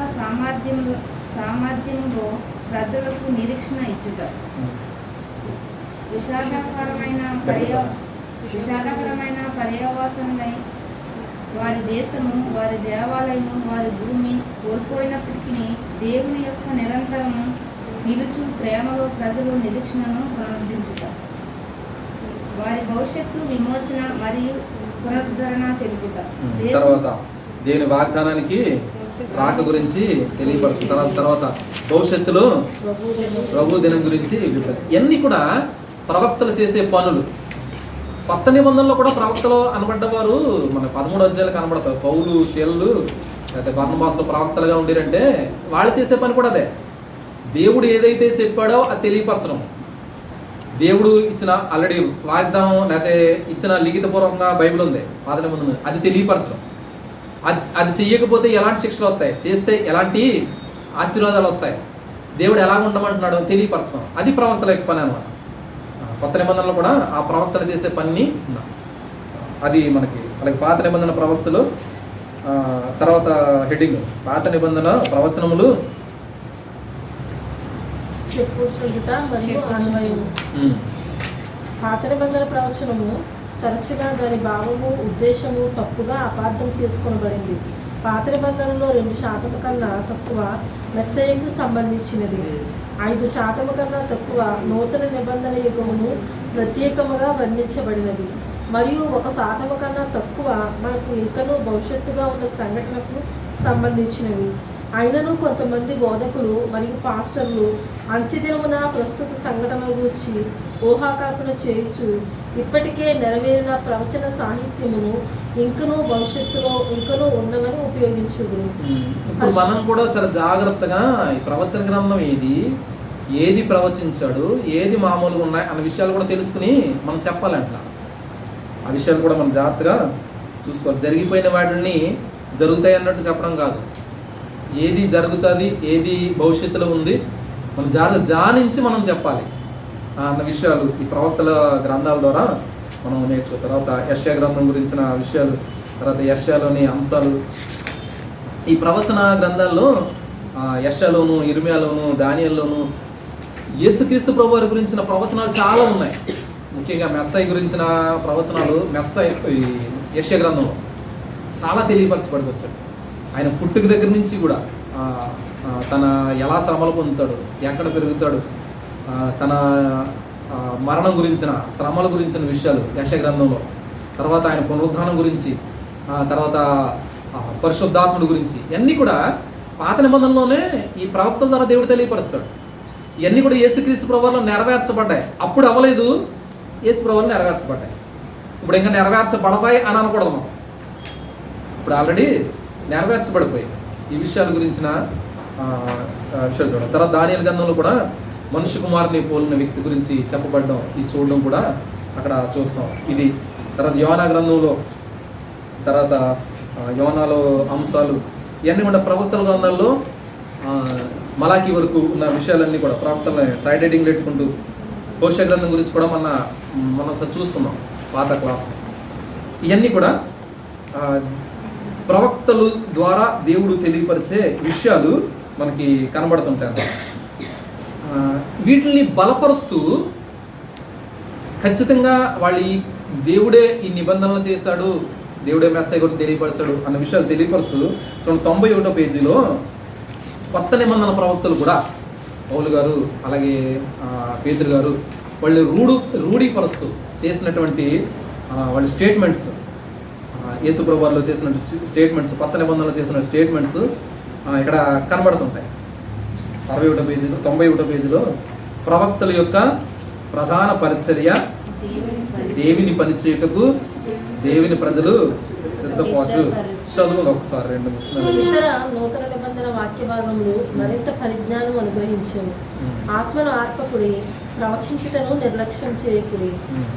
సామర్థ్యంలో ప్రజలకు నిరీక్షణ ఇచ్చుట. విషాదకరమైన పర్యావసనమై వారి దేశము, వారి దేవాలయము, వారి భూమి కోల్పోయినప్పటికీ దేవుని యొక్క నిరంతరము నిలుచు ప్రేమలో ప్రజలు నిరీక్షణను పునరుద్ధరించుట. వారి భవిష్యత్తు విమోచన మరియు పునరుద్ధరణ తెలుపుట. తర్వాత దేవుని వాగ్దానానికి రాక గురించి తెలియపరుస్తారు. తర్వాత భవిష్యత్తులో ప్రభు దినం గురించి ఇవన్నీ కూడా ప్రవక్తలు చేసే పనులు. కొత్త నిబంధనలో కూడా ప్రవక్తలు అనబడ్డవారు మన 13 అధ్యాయాలు కనబడతారు. పౌలు, శీలలు, లేకపోతే బర్నబాసులు ప్రవక్తలుగా ఉండిరంటే వాళ్ళు చేసే పని కూడా అదే. దేవుడు ఏదైతే చెప్పాడో అది తెలియపరచడం. దేవుడు ఇచ్చిన ఆల్రెడీ వాగ్దానం లేకపోతే ఇచ్చిన లిఖితపూర్వకంగా బైబిల్ ఉంది, పాత నిబంధన, అది తెలియపరచడం. అది చెయ్యకపోతే ఎలాంటి శిక్షలు వస్తాయి, చేస్తే ఎలాంటి ఆశీర్వాదాలు వస్తాయి, దేవుడు ఎలాగ ఉండమంటున్నాడో తెలియపరచడం. అది ప్రవక్తల యొక్క పని అన్నమాట. కొత్త నిబంధనలు కూడా ఆ ప్రవక్తలు చేసే పని అది మనకి. అలాగే పాత నిబంధన ప్రవక్తలు, తర్వాత హెడ్డింగ్ పాత నిబంధన ప్రవచనములు చెప్పుచుండుట మరియు అన్వయము. పాత నిబంధన ప్రవచనము తరచుగా దాని భావము ఉద్దేశము తప్పుగా అపార్థం చేసుకొనబడింది. పాత నిబంధనలో 2% కన్నా తక్కువ మెస్సయ్యకు సంబంధించినది. 5% కన్నా తక్కువ నూతన నిబంధన యుగమును ప్రత్యేకముగా వర్ణించబడినది. మరియు 1% కన్నా తక్కువ మనకు ఇంకనూ భవిష్యత్తుగా ఉన్న సంఘటనకు సంబంధించినవి. అయినను కొంతమంది బోధకులు మరియు పాస్టర్లు అంత్యదినమున ప్రస్తుత సంఘటనల గురించి ఊహాకల్పన చేయుచు ఇప్పటికే నెరవేరిన ప్రవచన సాహిత్యమును ఇంకనూ భవిష్యత్తులో ఇంకనూ ఉన్నవని ఉపయోగించుదురు. ఇప్పుడు మనం కూడా చాలా జాగ్రత్తగా ఈ ప్రవచన గ్రంథం ఏది ప్రవచించాడు, ఏది మామూలుగా ఉన్నాయి అన్న విషయాలు కూడా తెలుసుకుని మనం చెప్పాలంట. ఆ విషయాలు కూడా మనం జాగ్రత్తగా చూసుకోవాలి. జరిగిపోయిన వాటిని జరుగుతాయి అన్నట్టు చెప్పడం కాదు, ఏది జరుగుతుంది, ఏది భవిష్యత్తులో ఉంది మనం జానించి మనం చెప్పాలి అన్న విషయాలు ఈ ప్రవక్తల గ్రంథాల ద్వారా మనం నేర్చుకో. తర్వాత యెషయా గ్రంథం గురించిన విషయాలు, తర్వాత యెషయాలోని అంశాలు, ఈ ప్రవచన గ్రంథాల్లో యెషయాలోను, ఇర్మియాలోను, దానియేలులోను యేసుక్రీస్తు ప్రభువారి గురించిన ప్రవచనాలు చాలా ఉన్నాయి. ముఖ్యంగా మెస్సయ్య గురించిన ప్రవచనాలు యెషయా గ్రంథంలో చాలా తెలియపరచబడికొచ్చాడు. ఆయన పుట్టుక దగ్గర నుంచి కూడా తన ఎలా శ్రమలు పొందుతాడు, ఎక్కడ పెరుగుతాడు, తన మరణం గురించిన, శ్రమల గురించిన విషయాలు యెషయా గ్రంథంలో, తర్వాత ఆయన పునరుద్ధానం గురించి, తర్వాత పరిశుద్ధాత్ముడి గురించి, ఇవన్నీ కూడా పాత నిబంధనలోనే ఈ ప్రవక్తల ద్వారా దేవుడు తెలియపరుస్తాడు. ఇవన్నీ కూడా యేసుక్రీస్తు ప్రభువులో నెరవేర్చబడ్డాయి. అప్పుడు అవ్వలేదు, యేసు ప్రభువులో నెరవేర్చబడ్డాయి. ఇప్పుడు ఇంకా నెరవేర్చబడతాయి అని అనకూడదు మనం, ఇప్పుడు ఆల్రెడీ నెరవేర్చబడిపోయాయి. ఈ విషయాల గురించిన విషయాలు చూడండి. తర్వాత దానియేలు గ్రంథంలో కూడా మనుష్య కుమారుని పోలిన వ్యక్తి గురించి చెప్పబడడం, ఇది చూడడం కూడా అక్కడ చూస్తాం. ఇది తర్వాత యోనా గ్రంథంలో, తర్వాత యోనాలో అంశాలు, ఇవన్నీ కూడా ప్రవక్తల గ్రంథాల్లో మలాకి వరకు ఉన్న విషయాలన్నీ కూడా ప్రవక్తలని సైడ్ హెడ్డింగ్ పెట్టుకుంటూ హోషేయ గ్రంథం గురించి కూడా మనం ఒకసారి చూసుకున్నాం పాత క్లాస్లో. ఇవన్నీ కూడా ప్రవక్తలు ద్వారా దేవుడు తెలియపరిచే విషయాలు మనకి కనబడుతుంటాయి. వీటిని బలపరుస్తూ ఖచ్చితంగా వాళ్ళు దేవుడే ఈ నిబంధనలు చేశాడు, దేవుడే మెస్సయ్య గురించి తెలియపరుస్తాడు అన్న విషయాలు తెలియపరుస్తూ 91వ పేజీలో కొత్త నిబంధన ప్రవక్తలు కూడా పౌలు గారు అలాగే పేతురు గారు వాళ్ళు రూఢీపరుస్తూ చేసినటువంటి వాళ్ళ స్టేట్మెంట్స్, యేసు ప్రభువులో చేసిన స్టేట్మెంట్స్, కొత్త నిబంధనలు చేసిన స్టేట్మెంట్స్ ఇక్కడ కనబడుతుంటాయి. 61వ పేజీలో 91వ పేజీలో ప్రవక్తల యొక్క ప్రధాన పరిచర్య దేవుని పనిచేయుటకు దేవుని ప్రజలు సిద్ధపరచు. చదువును ఒకసారి 2 వచనాలు. ఇతర నూతన నిబంధన వాక్య భాగంలో మరింత పరిజ్ఞానం అనుగ్రహించారు. ఆత్మను ఆత్మకుడి, ప్రవచించుటను నిర్లక్ష్యం చేయకుడి,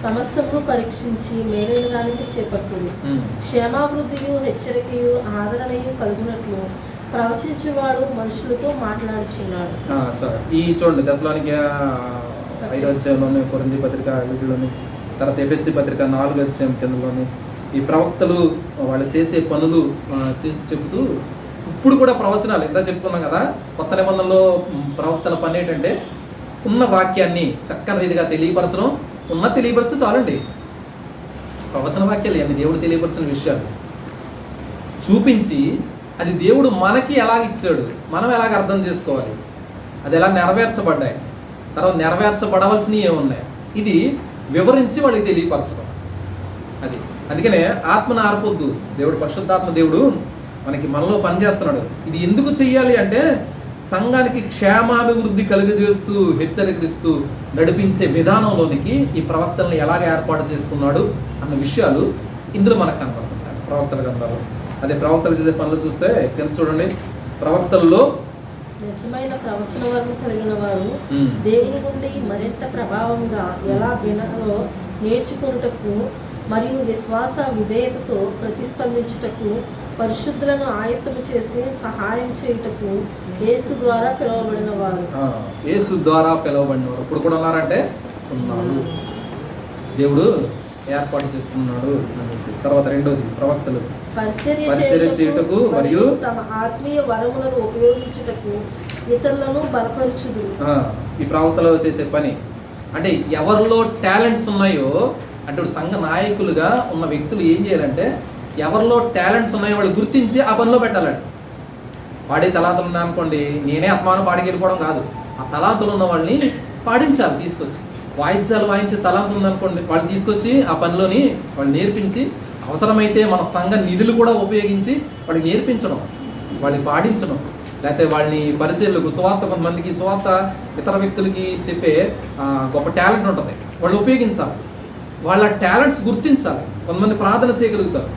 సమస్తమును పరీక్షించి మేలైన దానికి చేపట్టుడి, క్షేమాభివృద్ధియు హెచ్చరికయు ఆదరణయు కలుగునట్లు ప్రవచించువాడు మనుషులతో మాట్లాడుచున్నాడు. ఈ చూడండి తెస్సలోనికే 5వ అధ్యాయంలోని, కొరింథీ పత్రిక వీటిలోని, తర్వాత ఎఫెసీ పత్రిక 4వ అధ్యాయం కిందలోని ఈ ప్రవక్తలు వాళ్ళు చేసే పనులు చేసి చెబుతూ ఇప్పుడు కూడా ప్రవచనాలు ఇంకా చెప్పుకున్నాం కదా. కొత్త నిబంధనలో ప్రవక్తల పని ఏంటంటే ఉన్న వాక్యాన్ని చక్కని రీతిగా తెలియపరచడం, తెలియపరిస్తే చాలండి. ప్రవచన వాక్యాలు అన్ని దేవుడు తెలియపరిచిన విషయాలు చూపించి అది దేవుడు మనకి ఎలాగ ఇచ్చాడు, మనం ఎలాగ అర్థం చేసుకోవాలి, అది ఎలా నెరవేర్చబడ్డాయి, తర్వాత నెరవేర్చబడవలసినవి ఏమున్నాయి, ఇది వివరించి వాళ్ళకి తెలియపరచడం. అది అందుకనే ఆత్మను ఆర్పొద్దు. దేవుడు పరిశుద్ధాత్మ దేవుడు మనలో పనిచేస్తున్నాడు. ఇది ఎందుకు చెయ్యాలి అంటే సంఘానికి క్షేమాభివృద్ధి కలుగజేస్తూ హెచ్చరికలిస్తూ నడిపించే విధానంలోనికి ఈ ప్రవక్తలను ఎలాగ ఏర్పాటు చేసుకున్నాడు అన్న విషయాలు ఇందులో మనకు కనపడుతుంటాయి ప్రవక్తల గ్రంథాలు. అదే ప్రవక్తలు చేసే పనులు చూస్తే కింద చూడండి, ప్రవక్తల్లో నిజమైన ప్రవచన వర్గం కలిగిన వారు దేవుని నుండి మరింత ప్రభావంగా ఎలా వినలో నేర్చుకున్నటకు మరియు విశ్వాస విధేయతతో ప్రతిస్పందించుటకు పరిశుద్ధులను ఆయత్తము చేసి సహాయం చేయుటకు యేసు ద్వారా పిలువబడిన వారు. యేసు ద్వారా పిలువబడినవారు ఇప్పుడు కూడా ఉన్నారంటే ఉన్నారు, దేవుడు ఏర్పాటు చేసుకున్నాడు. తర్వాత రెండోది ప్రవక్తలు పరిచర్య చేయుటకు మరియు తమ ఆత్మీయ వరములను ఉపయోగించుటకు ఇతరులను బలపరుచుదు. ఈ ప్రవక్తలు చేసే పని అంటే ఎవరిలో టాలెంట్స్ ఉన్నాయో అంటే ఇప్పుడు సంఘ నాయకులుగా ఉన్న వ్యక్తులు ఏం చేయాలంటే ఎవరిలో టాలెంట్స్ ఉన్నాయో వాళ్ళు గుర్తించి ఆ పనిలో పెట్టాలండి. పాడే తలాంతులు ఉన్నాయనుకోండి, నేనే ఆత్మాను పాడికి వెళ్ళిపోవడం కాదు, ఆ తలాంతులు ఉన్న వాళ్ళని పాడించాలి తీసుకొచ్చి. వాయిద్యాలు వాయించే తలాంతులు ఉందనుకోండి, వాళ్ళు తీసుకొచ్చి ఆ పనిలోని వాళ్ళు నేర్పించి అవసరమైతే మన సంఘ నిధులు కూడా ఉపయోగించి వాళ్ళకి నేర్పించడం, వాళ్ళకి పాడించడం. లేకపోతే వాళ్ళని పరిచయలకు సువార్త, కొంతమందికి సువార్త ఇతర వ్యక్తులకి చెప్పే గొప్ప టాలెంట్ ఉంటుంది, వాళ్ళు ఉపయోగించాలి. వాళ్ళ టాలెంట్స్ గుర్తించాలి. కొంతమంది ప్రార్థన చేయగలుగుతారు,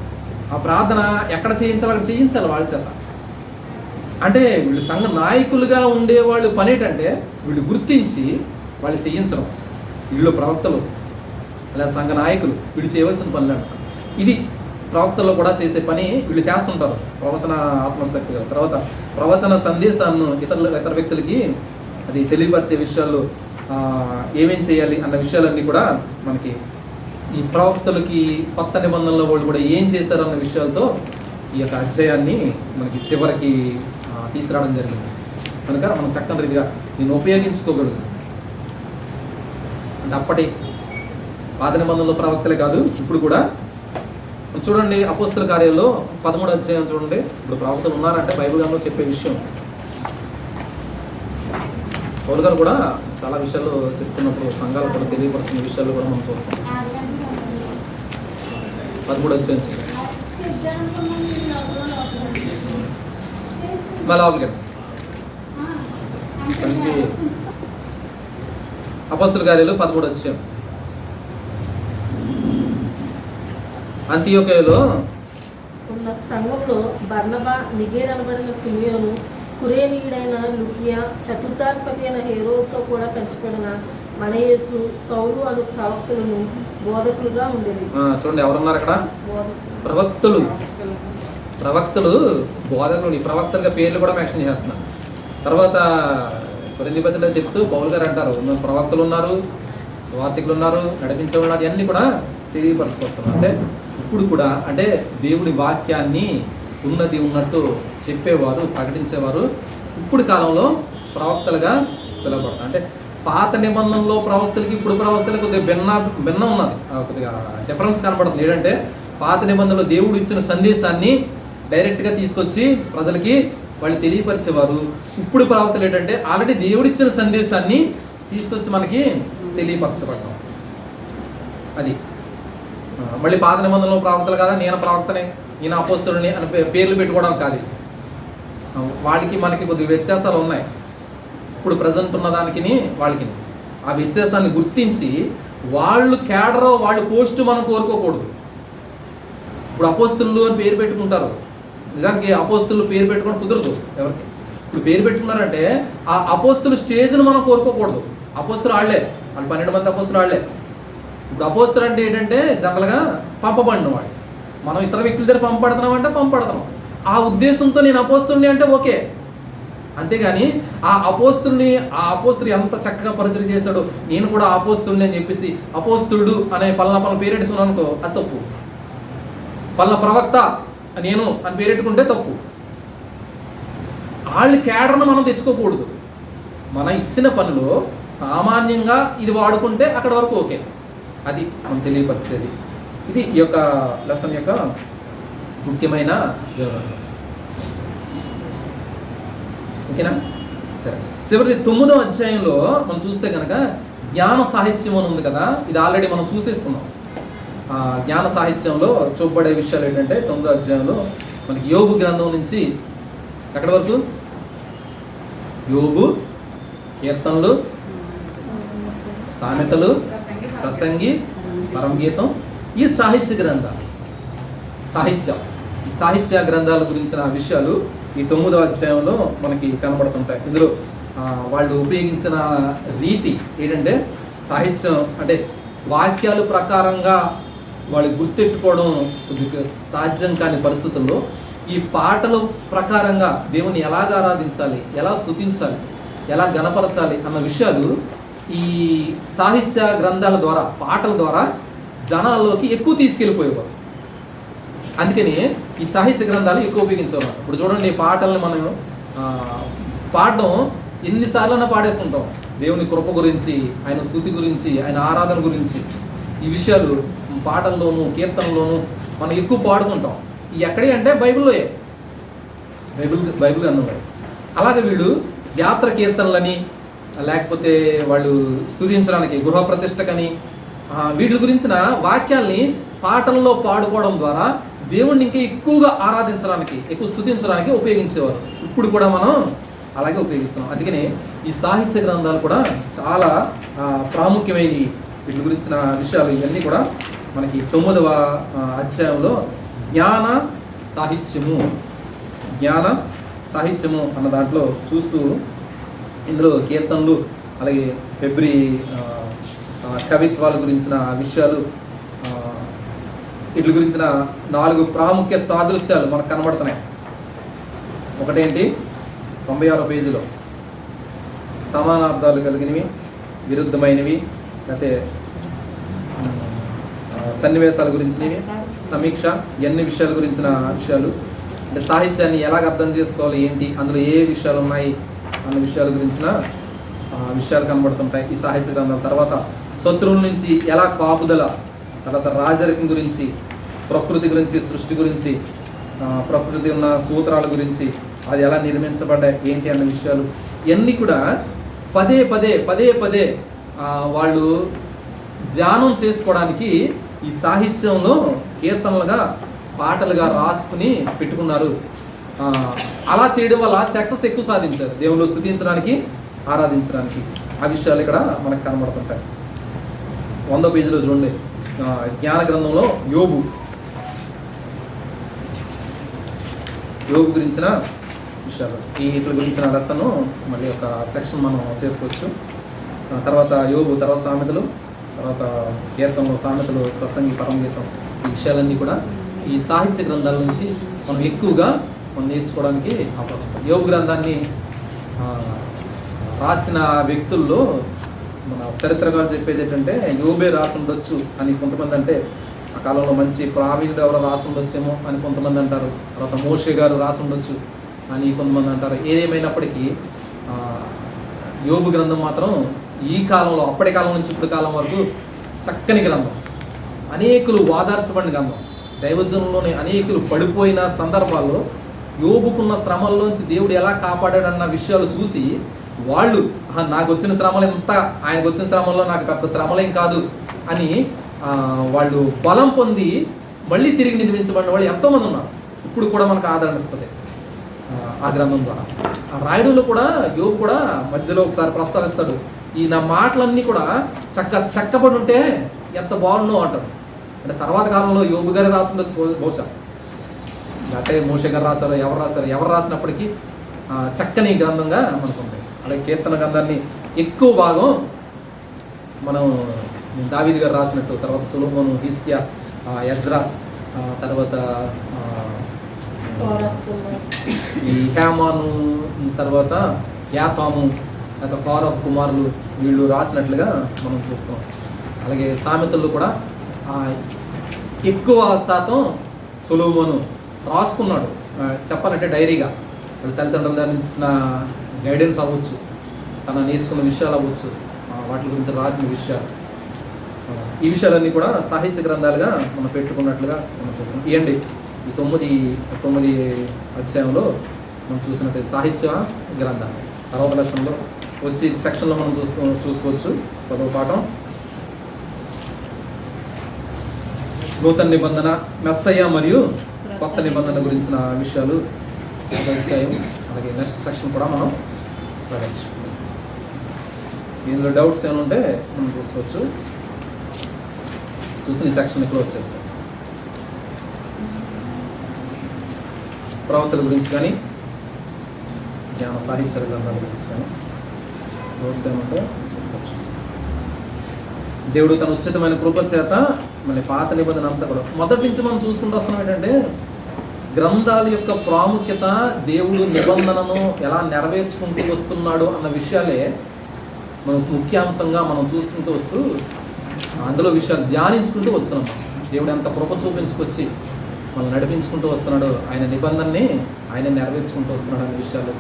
ఆ ప్రార్థన ఎక్కడ చేయించాలి అక్కడ చేయించాలి వాళ్ళ చేత. అంటే వీళ్ళు సంఘ నాయకులుగా ఉండేవాళ్ళు పని ఏంటంటే వీళ్ళు గుర్తించి వాళ్ళు చేయించడం. వీళ్ళు ప్రవక్తలు లేదా సంఘ నాయకులు వీళ్ళు చేయవలసిన పనులు అంట. ఇది ప్రవక్తల్లో కూడా చేసే పని వీళ్ళు చేస్తుంటారు, ప్రవచన ఆత్మశక్తిగా. తర్వాత ప్రవచన సందేశాన్ని ఇతర వ్యక్తులకి అది తెలియపరిచే విషయాలు, ఏమేం చేయాలి అన్న విషయాలన్నీ కూడా మనకి ఈ ప్రవక్తలకి కొత్త నిబంధనలో వాళ్ళు కూడా ఏం చేశారు అన్న విషయాలతో ఈ యొక్క అధ్యాయాన్ని మనకి చివరికి తీసుకురావడం జరిగింది. కనుక మనం చక్కని రీతిగా దీన్ని ఉపయోగించుకోగలుగుతాం. అంటే అప్పటి పాత నిబంధనలో ప్రవక్తలే కాదు, ఇప్పుడు కూడా చూడండి అపోస్తల కార్యాల్లో 13వ అధ్యాయం చూడండి. ఇప్పుడు ప్రవక్తలు ఉన్నారంటే బైబిల్ గ్రంథంలో చెప్పే విషయం. పౌలు గారు కూడా చాలా విషయాలు చెప్తున్నప్పుడు సంఘాలు కూడా తెలియపరుస్తున్న విషయాలు కూడా మనం చూస్తాం. 13వ అధ్యాయం మళ్ళీ అపోస్తల కార్యాలు 13వ అధ్యాయం. అంతియోకయలో ఉన్న సంఘంలో బర్నబా, నిగేర్ అనబడిన సిమియోను, కురేనీయుడైన లుకియా, చతుర్థాధిపతి అయిన హేరోదుతో కూడా పెంచబడిన మనయేసు, సౌలు అను ప్రవక్తలను బోధకులుగా ఉండేది. చూడండి ఎవరున్నారు అక్కడ? ప్రవక్తలు. బోధకులు. ఈ ప్రవక్తలుగా పేర్లు కూడా మెన్షన్ చేస్తున్నారు. తర్వాత కొరింథీపత్రికలో చెప్తూ పౌలు గారు అంటారు, ప్రవక్తలు ఉన్నారు, సువార్థికులు ఉన్నారు, నడిపించేవాళ్ళు ఉన్నారు, ఇవన్నీ కూడా తెలియపరచుకొస్తున్నారు. అంటే ఇప్పుడు కూడా అంటే దేవుడి వాక్యాన్ని ఉన్నది ఉన్నట్టు చెప్పేవారు, ప్రకటించేవారు ఇప్పుడు కాలంలో ప్రవక్తలుగా పిలువబడతారు. అంటే పాత నిబంధనలో ప్రవక్తలకి ఇప్పుడు ప్రవక్తలకి కొద్దిగా భిన్నం ఉన్నది, కొద్దిగా డిఫరెన్స్ కనబడుతుంది. ఏంటంటే పాత నిబంధనలో దేవుడు ఇచ్చిన సందేశాన్ని డైరెక్ట్గా తీసుకొచ్చి ప్రజలకి వాళ్ళు తెలియపరిచేవారు. ఇప్పుడు ప్రవక్తలు ఏంటంటే ఆల్రెడీ దేవుడు ఇచ్చిన సందేశాన్ని తీసుకొచ్చి మనకి తెలియపరచబడతాం. అది మళ్ళీ పాత నిబంధనలో ప్రవక్తలు కదా, నేను ప్రవక్తనే, నేను అపోస్తలుని అని పేర్లు పెట్టుకోవడం కాదు. వాళ్ళకి మనకి కొద్దిగా వ్యత్యాసాలు ఉన్నాయి. ఇప్పుడు ప్రజెంట్ ఉన్న దానికి వాళ్ళకి ఆ వ్యత్యాసాన్ని గుర్తించి వాళ్ళు కేడర్, వాళ్ళు పోస్ట్ మనం కోరుకోకూడదు. ఇప్పుడు అపోస్తలు అని పేరు పెట్టుకుంటారు, నిజానికి అపోస్తలు పేరు పెట్టుకొని కుదరదు ఎవరికి. ఇప్పుడు పేరు పెట్టుకున్నారంటే ఆ అపోస్తలు స్టేజ్ని మనం కోరుకోకూడదు. అపోస్తలు వాళ్ళే, వాళ్ళు 12 మంది అపోస్తలు వాళ్ళే. ఇప్పుడు అపోస్తలు అంటే ఏంటంటే జనరల్గా పంపబడిన వాడు. మనం ఇతర వ్యక్తుల దగ్గర పంపబడుతున్నాం అంటే పంపబడుతున్నాం. ఆ ఉద్దేశంతో నేను అపోస్తుల్ని అంటే ఓకే, అంతేగాని ఆ అపోస్తులు ఎంత చక్కగా పరిచయం చేశాడో నేను కూడా అపోస్తుల్ని అని చెప్పేసి అపోస్తుడు అనే పలానా పేరెట్టుకున్నాను అనుకో, అది తప్పు. పలానా ప్రవక్త నేను అని పేరెట్టుకుంటే తప్పు. వాళ్ళ కేడర్ను మనం తెచ్చుకోకూడదు. మన ఇచ్చిన పనిలో సామాన్యంగా ఇది వాడుకుంటే అక్కడ వరకు ఓకే, అది మనం తెలియపరిచేది. ఇది ఈ యొక్క లెసన్ యొక్క ముఖ్యమైన వివరణ. ఓకేనా? సరే, చివరిది 9వ అధ్యాయంలో మనం చూస్తే కనుక జ్ఞాన సాహిత్యం అని ఉంది కదా, ఇది ఆల్రెడీ మనం చూసేసుకున్నాం. జ్ఞాన సాహిత్యంలో చూపబడే విషయాలు ఏంటంటే 9వ అధ్యాయంలో మనకి యోబు గ్రంథం నుంచి ఎక్కడి వరకు? యోబు, కీర్తనలు, సామెతలు, ప్రసంగి, పరమగీతం, ఈ సాహిత్య గ్రంథాల గురించిన విషయాలు ఈ 9వ అధ్యాయంలో మనకి కనబడుతుంటాయి. ఇందులో వాళ్ళు ఉపయోగించిన రీతి ఏంటంటే సాహిత్యం అంటే వాక్యాలు ప్రకారంగా వాళ్ళు గుర్తెట్టుకోవడం కొద్దిగా సాధ్యం కాని పరిస్థితుల్లో ఈ పాటల ప్రకారంగా దేవుని ఎలాగ ఆరాధించాలి, ఎలా స్తుతించాలి, ఎలా గణపరచాలి అన్న విషయాలు ఈ సాహిత్య గ్రంథాల ద్వారా, పాటల ద్వారా జనాల్లోకి ఎక్కువ తీసుకెళ్ళిపోయేవారు. అందుకని ఈ సాహిత్య గ్రంథాలు ఎక్కువ ఉపయోగించేవారు. ఇప్పుడు చూడండి, పాటలను మనం పాడడం ఎన్నిసార్లైనా పాడేసుకుంటాం. దేవుని కృప గురించి, ఆయన స్తుతి గురించి, ఆయన ఆరాధన గురించి, ఈ విషయాలు పాటల్లోనూ కీర్తనలోనూ మనం ఎక్కువ పాడుకుంటాం. ఈ ఎక్కడే అంటే బైబిల్లోయే, బైబిల్ అన్నవాడు. అలాగే వీళ్ళు యాత్ర కీర్తనలని, లేకపోతే వాళ్ళు స్తుతించడానికి గృహప్రతిష్టకని, వీటి గురించిన వాక్యాల్ని పాటల్లో పాడుకోవడం ద్వారా దేవుణ్ణి ఇంకా ఎక్కువగా ఆరాధించడానికి, ఎక్కువ స్తుతించడానికి ఉపయోగించేవారు. ఇప్పుడు కూడా మనం అలాగే ఉపయోగిస్తున్నాం. అందుకనే ఈ సాహిత్య గ్రంథాలు కూడా చాలా ప్రాముఖ్యమైనవి. వీటి గురించిన విషయాలు ఇవన్నీ కూడా మనకి 9వ అధ్యాయంలో జ్ఞాన సాహిత్యము అన్న దాంట్లో చూస్తూ ఇందులో కీర్తనలు, అలాగే హెబ్రీ కవిత్వాల గురించిన విషయాలు, వీటి గురించిన 4 ప్రాముఖ్య సాదృశ్యాలు మనకు కనబడుతున్నాయి. ఒకటేంటి, 96వ పేజీలో సమానార్థాలు కలిగినవి, విరుద్ధమైనవి, లేకపోతే సన్నివేశాల గురించినవి, సమీక్ష, ఎన్ని విషయాల గురించిన విషయాలు, అంటే సాహిత్యాన్ని ఎలాగ అర్థం చేసుకోవాలి, ఏంటి, అందులో ఏ విషయాలు ఉన్నాయి అన్న విషయాల గురించిన విషయాలు కనబడుతుంటాయి ఈ సాహిత్య గ్రంథాల. తర్వాత శత్రువుల నుంచి ఎలా కాపుదల, తర్వాత రాజరికం గురించి, ప్రకృతి గురించి, సృష్టి గురించి, ప్రకృతి ఉన్న సూత్రాల గురించి, అది ఎలా నిర్మించబడ్డాయి ఏంటి అన్న విషయాలు ఇవన్నీ కూడా పదే పదే వాళ్ళు ధ్యానం చేసుకోవడానికి ఈ సాహిత్యంలో కీర్తనలుగా, పాటలుగా రాసుకుని పెట్టుకున్నారు. అలా చేయడం వల్ల సక్సెస్ ఎక్కువ సాధించారు దేవుళ్ళు స్తుతించడానికి, ఆరాధించడానికి. ఆ విషయాలు ఇక్కడ మనకు కనబడుతుంటాయి. 100వ పేజీలో చూడండి, జ్ఞాన గ్రంథంలో యోబు గురించిన విషయాలు, వీటి గురించిన లెసన్ మళ్ళీ ఒక సెక్షన్ మనం చేసుకోవచ్చు. తర్వాత యోబు, తర్వాత సామెతలు, తర్వాత కీర్తనలు, సామెతలు, ప్రసంగి, పరమగీతం, ఈ విషయాలన్నీ కూడా ఈ సాహిత్య గ్రంథాల నుంచి మనం ఎక్కువగా నేర్చుకోవడానికి అవకాశం ఉంది. యోబు గ్రంథాన్ని రాసిన వ్యక్తుల్లో మన చరిత్రకారులు చెప్పేది ఏంటంటే యోబే రాసి ఉండొచ్చు అని కొంతమంది అంటే, ఆ కాలంలో మంచి ప్రావీణుడు ఎవరో రాసి ఉండొచ్చేమో అని కొంతమంది అంటారు. తర్వాత మోషే గారు రాసి ఉండొచ్చు అని కొంతమంది అంటారు. ఏదేమైనప్పటికీ యోబు గ్రంథం మాత్రం ఈ కాలంలో, అప్పటి కాలం నుంచి ఇప్పుడు కాలం వరకు చక్కని గ్రంథం. అనేకులు వాదార్చబడిన గ్రంథం. దైవజనంలోని అనేకులు పడిపోయిన సందర్భాల్లో యోబుకున్న శ్రమల్లోంచి దేవుడు ఎలా కాపాడాడన్న విషయాలు చూసి వాళ్ళు, నాకు వచ్చిన శ్రమలు ఎంత, ఆయనకు వచ్చిన శ్రమల్లో నాకు పెద్ద శ్రమలేం కాదు అని వాళ్ళు బలం పొంది మళ్ళీ తిరిగి నిర్మించబడిన వాళ్ళు ఎంతోమంది ఉన్నారు. ఇప్పుడు కూడా మనకు ఆదరణ ఇస్తుంది ఆ గ్రంథం ద్వారా. ఆ రాయుడులో కూడా యోబు కూడా మధ్యలో ఒకసారి ప్రస్తావిస్తాడు, ఈ నా మాటలన్నీ కూడా చక్కబడి ఉంటే ఎంత బాగుండో అంటారు. అంటే తర్వాత కాలంలో యోబు గారు రాసిండొచ్చు బహుశా, అంటే మోషే గారు రాశారు, ఎవరు రాసినప్పటికీ చక్కని గ్రంథంగా మనకు ఉంటాయి. అలాగే కీర్తన గ్రంథాన్ని ఎక్కువ భాగం మనం దావీదు గారు రాసినట్టు, తర్వాత సొలొమోను, హిజ్కియా, ఎజ్రా, తర్వాత ఈ హేమాను, తర్వాత యాతాము, తర్వాత కోరహు కుమారులు, వీళ్ళు రాసినట్లుగా మనం చూస్తాం. అలాగే సామెతల్లో కూడా ఎక్కువ శాతం సొలొమోను రాసుకున్నాడు. చెప్పాలంటే డైరీగా తల్లిదండ్రుల దగ్గర నుంచి ఇచ్చిన గైడెన్స్ అవ్వచ్చు, తన నేర్చుకున్న విషయాలు అవ్వచ్చు, వాటి గురించి రాసిన విషయాలు, ఈ విషయాలన్నీ కూడా సాహిత్య గ్రంథాలుగా మనం పెట్టుకున్నట్లుగా మనం చూస్తాం. ఇవ్వండి ఈ 9 అధ్యాయంలో మనం చూసినట్టు సాహిత్య గ్రంథాలు. తర్వాత లెసన్లో వచ్చి సెక్షన్లో మనం చూసుకోవచ్చు. 10వ పాఠం నూతన నిబంధన, మెస్సయ్య మరియు కొత్త నిబంధన గురించిన విషయాలు అధ్యాయం. అలాగే నెక్స్ట్ సెక్షన్ కూడా మనం చూడవచ్చు. ఇందులో డౌట్స్ ఏమైనా ఉంటే మనం చూసుకోవచ్చు. చూస్తే ఈ సెక్షన్ క్లోజ్ చేసుకోవచ్చు. ప్రవక్తల గురించి కానీ, జ్ఞాన సాహిత్య గ్రంథాల గురించి కానీ డౌట్స్ ఏమంటే చూసుకోవచ్చు. దేవుడు తన ఉచితమైన కృప చేత మళ్ళీ పాత నిబంధన అంతా కూడా మొదటి నుంచి మనం చూసుకుంటూ వస్తున్నాం. ఏంటంటే గ్రంథాల యొక్క ప్రాముఖ్యత, దేవుడు నిబంధనను ఎలా నెరవేర్చుకుంటూ వస్తున్నాడు అన్న విషయాలే మనకు ముఖ్యాంశంగా మనం చూసుకుంటూ వస్తూ అందులో విషయాలు ధ్యానించుకుంటూ వస్తున్నాం. దేవుడు ఎంత కృప చూపించుకొచ్చి మనం నడిపించుకుంటూ వస్తున్నాడు, ఆయన నిబంధనని ఆయన నెరవేర్చుకుంటూ వస్తున్నాడు అనే విషయాలు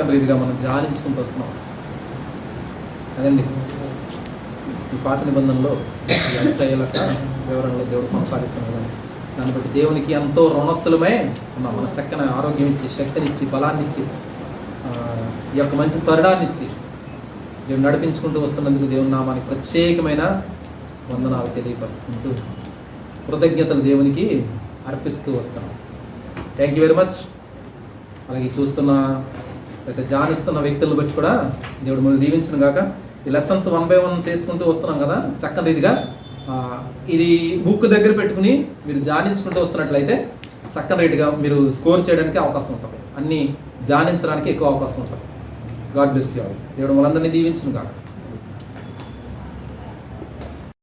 చక్కని రీతిగా మనం ధ్యానించుకుంటూ వస్తున్నాం. అదండి ఈ పాత నిబంధనలో ఈ అధ్యాయాల వివరణలో దేవుడు కొనసాగిస్తున్నాం కదా, దాన్ని బట్టి దేవునికి ఎంతో రుణస్థులమే ఉన్నాం. మన చక్కని ఆరోగ్యం ఇచ్చి, శక్తినిచ్చి, బలాన్ని ఇచ్చి, ఈ యొక్క మంచి తరుణాన్ని ఇచ్చి దేవుడు నడిపించుకుంటూ వస్తున్నందుకు దేవుని నామానికి ప్రత్యేకమైన వందనాలు తెలియపరుచుకుంటూ కృతజ్ఞతలు దేవునికి అర్పిస్తూ వస్తున్నాం. Thank you very much. అలాగే చూస్తున్న అయితే ధ్యానిస్తున్న వ్యక్తులను బట్టి కూడా దేవుడు మనం దీవించిన గాక. ఈ లెసన్స్ 1 by 1 చేసుకుంటూ వస్తున్నాం కదా చక్కని రీతిగా. ఇది బుక్ దగ్గర పెట్టుకుని మీరు ధ్యానించుకుంటూ వస్తున్నట్లయితే చక్కని రీతిగా మీరు స్కోర్ చేయడానికి అవకాశం ఉంటుంది, అన్నీ ధ్యానించడానికి ఎక్కువ అవకాశం ఉంటుంది. God bless you all. దేవుడు మనందరినీ దీవించును గాక.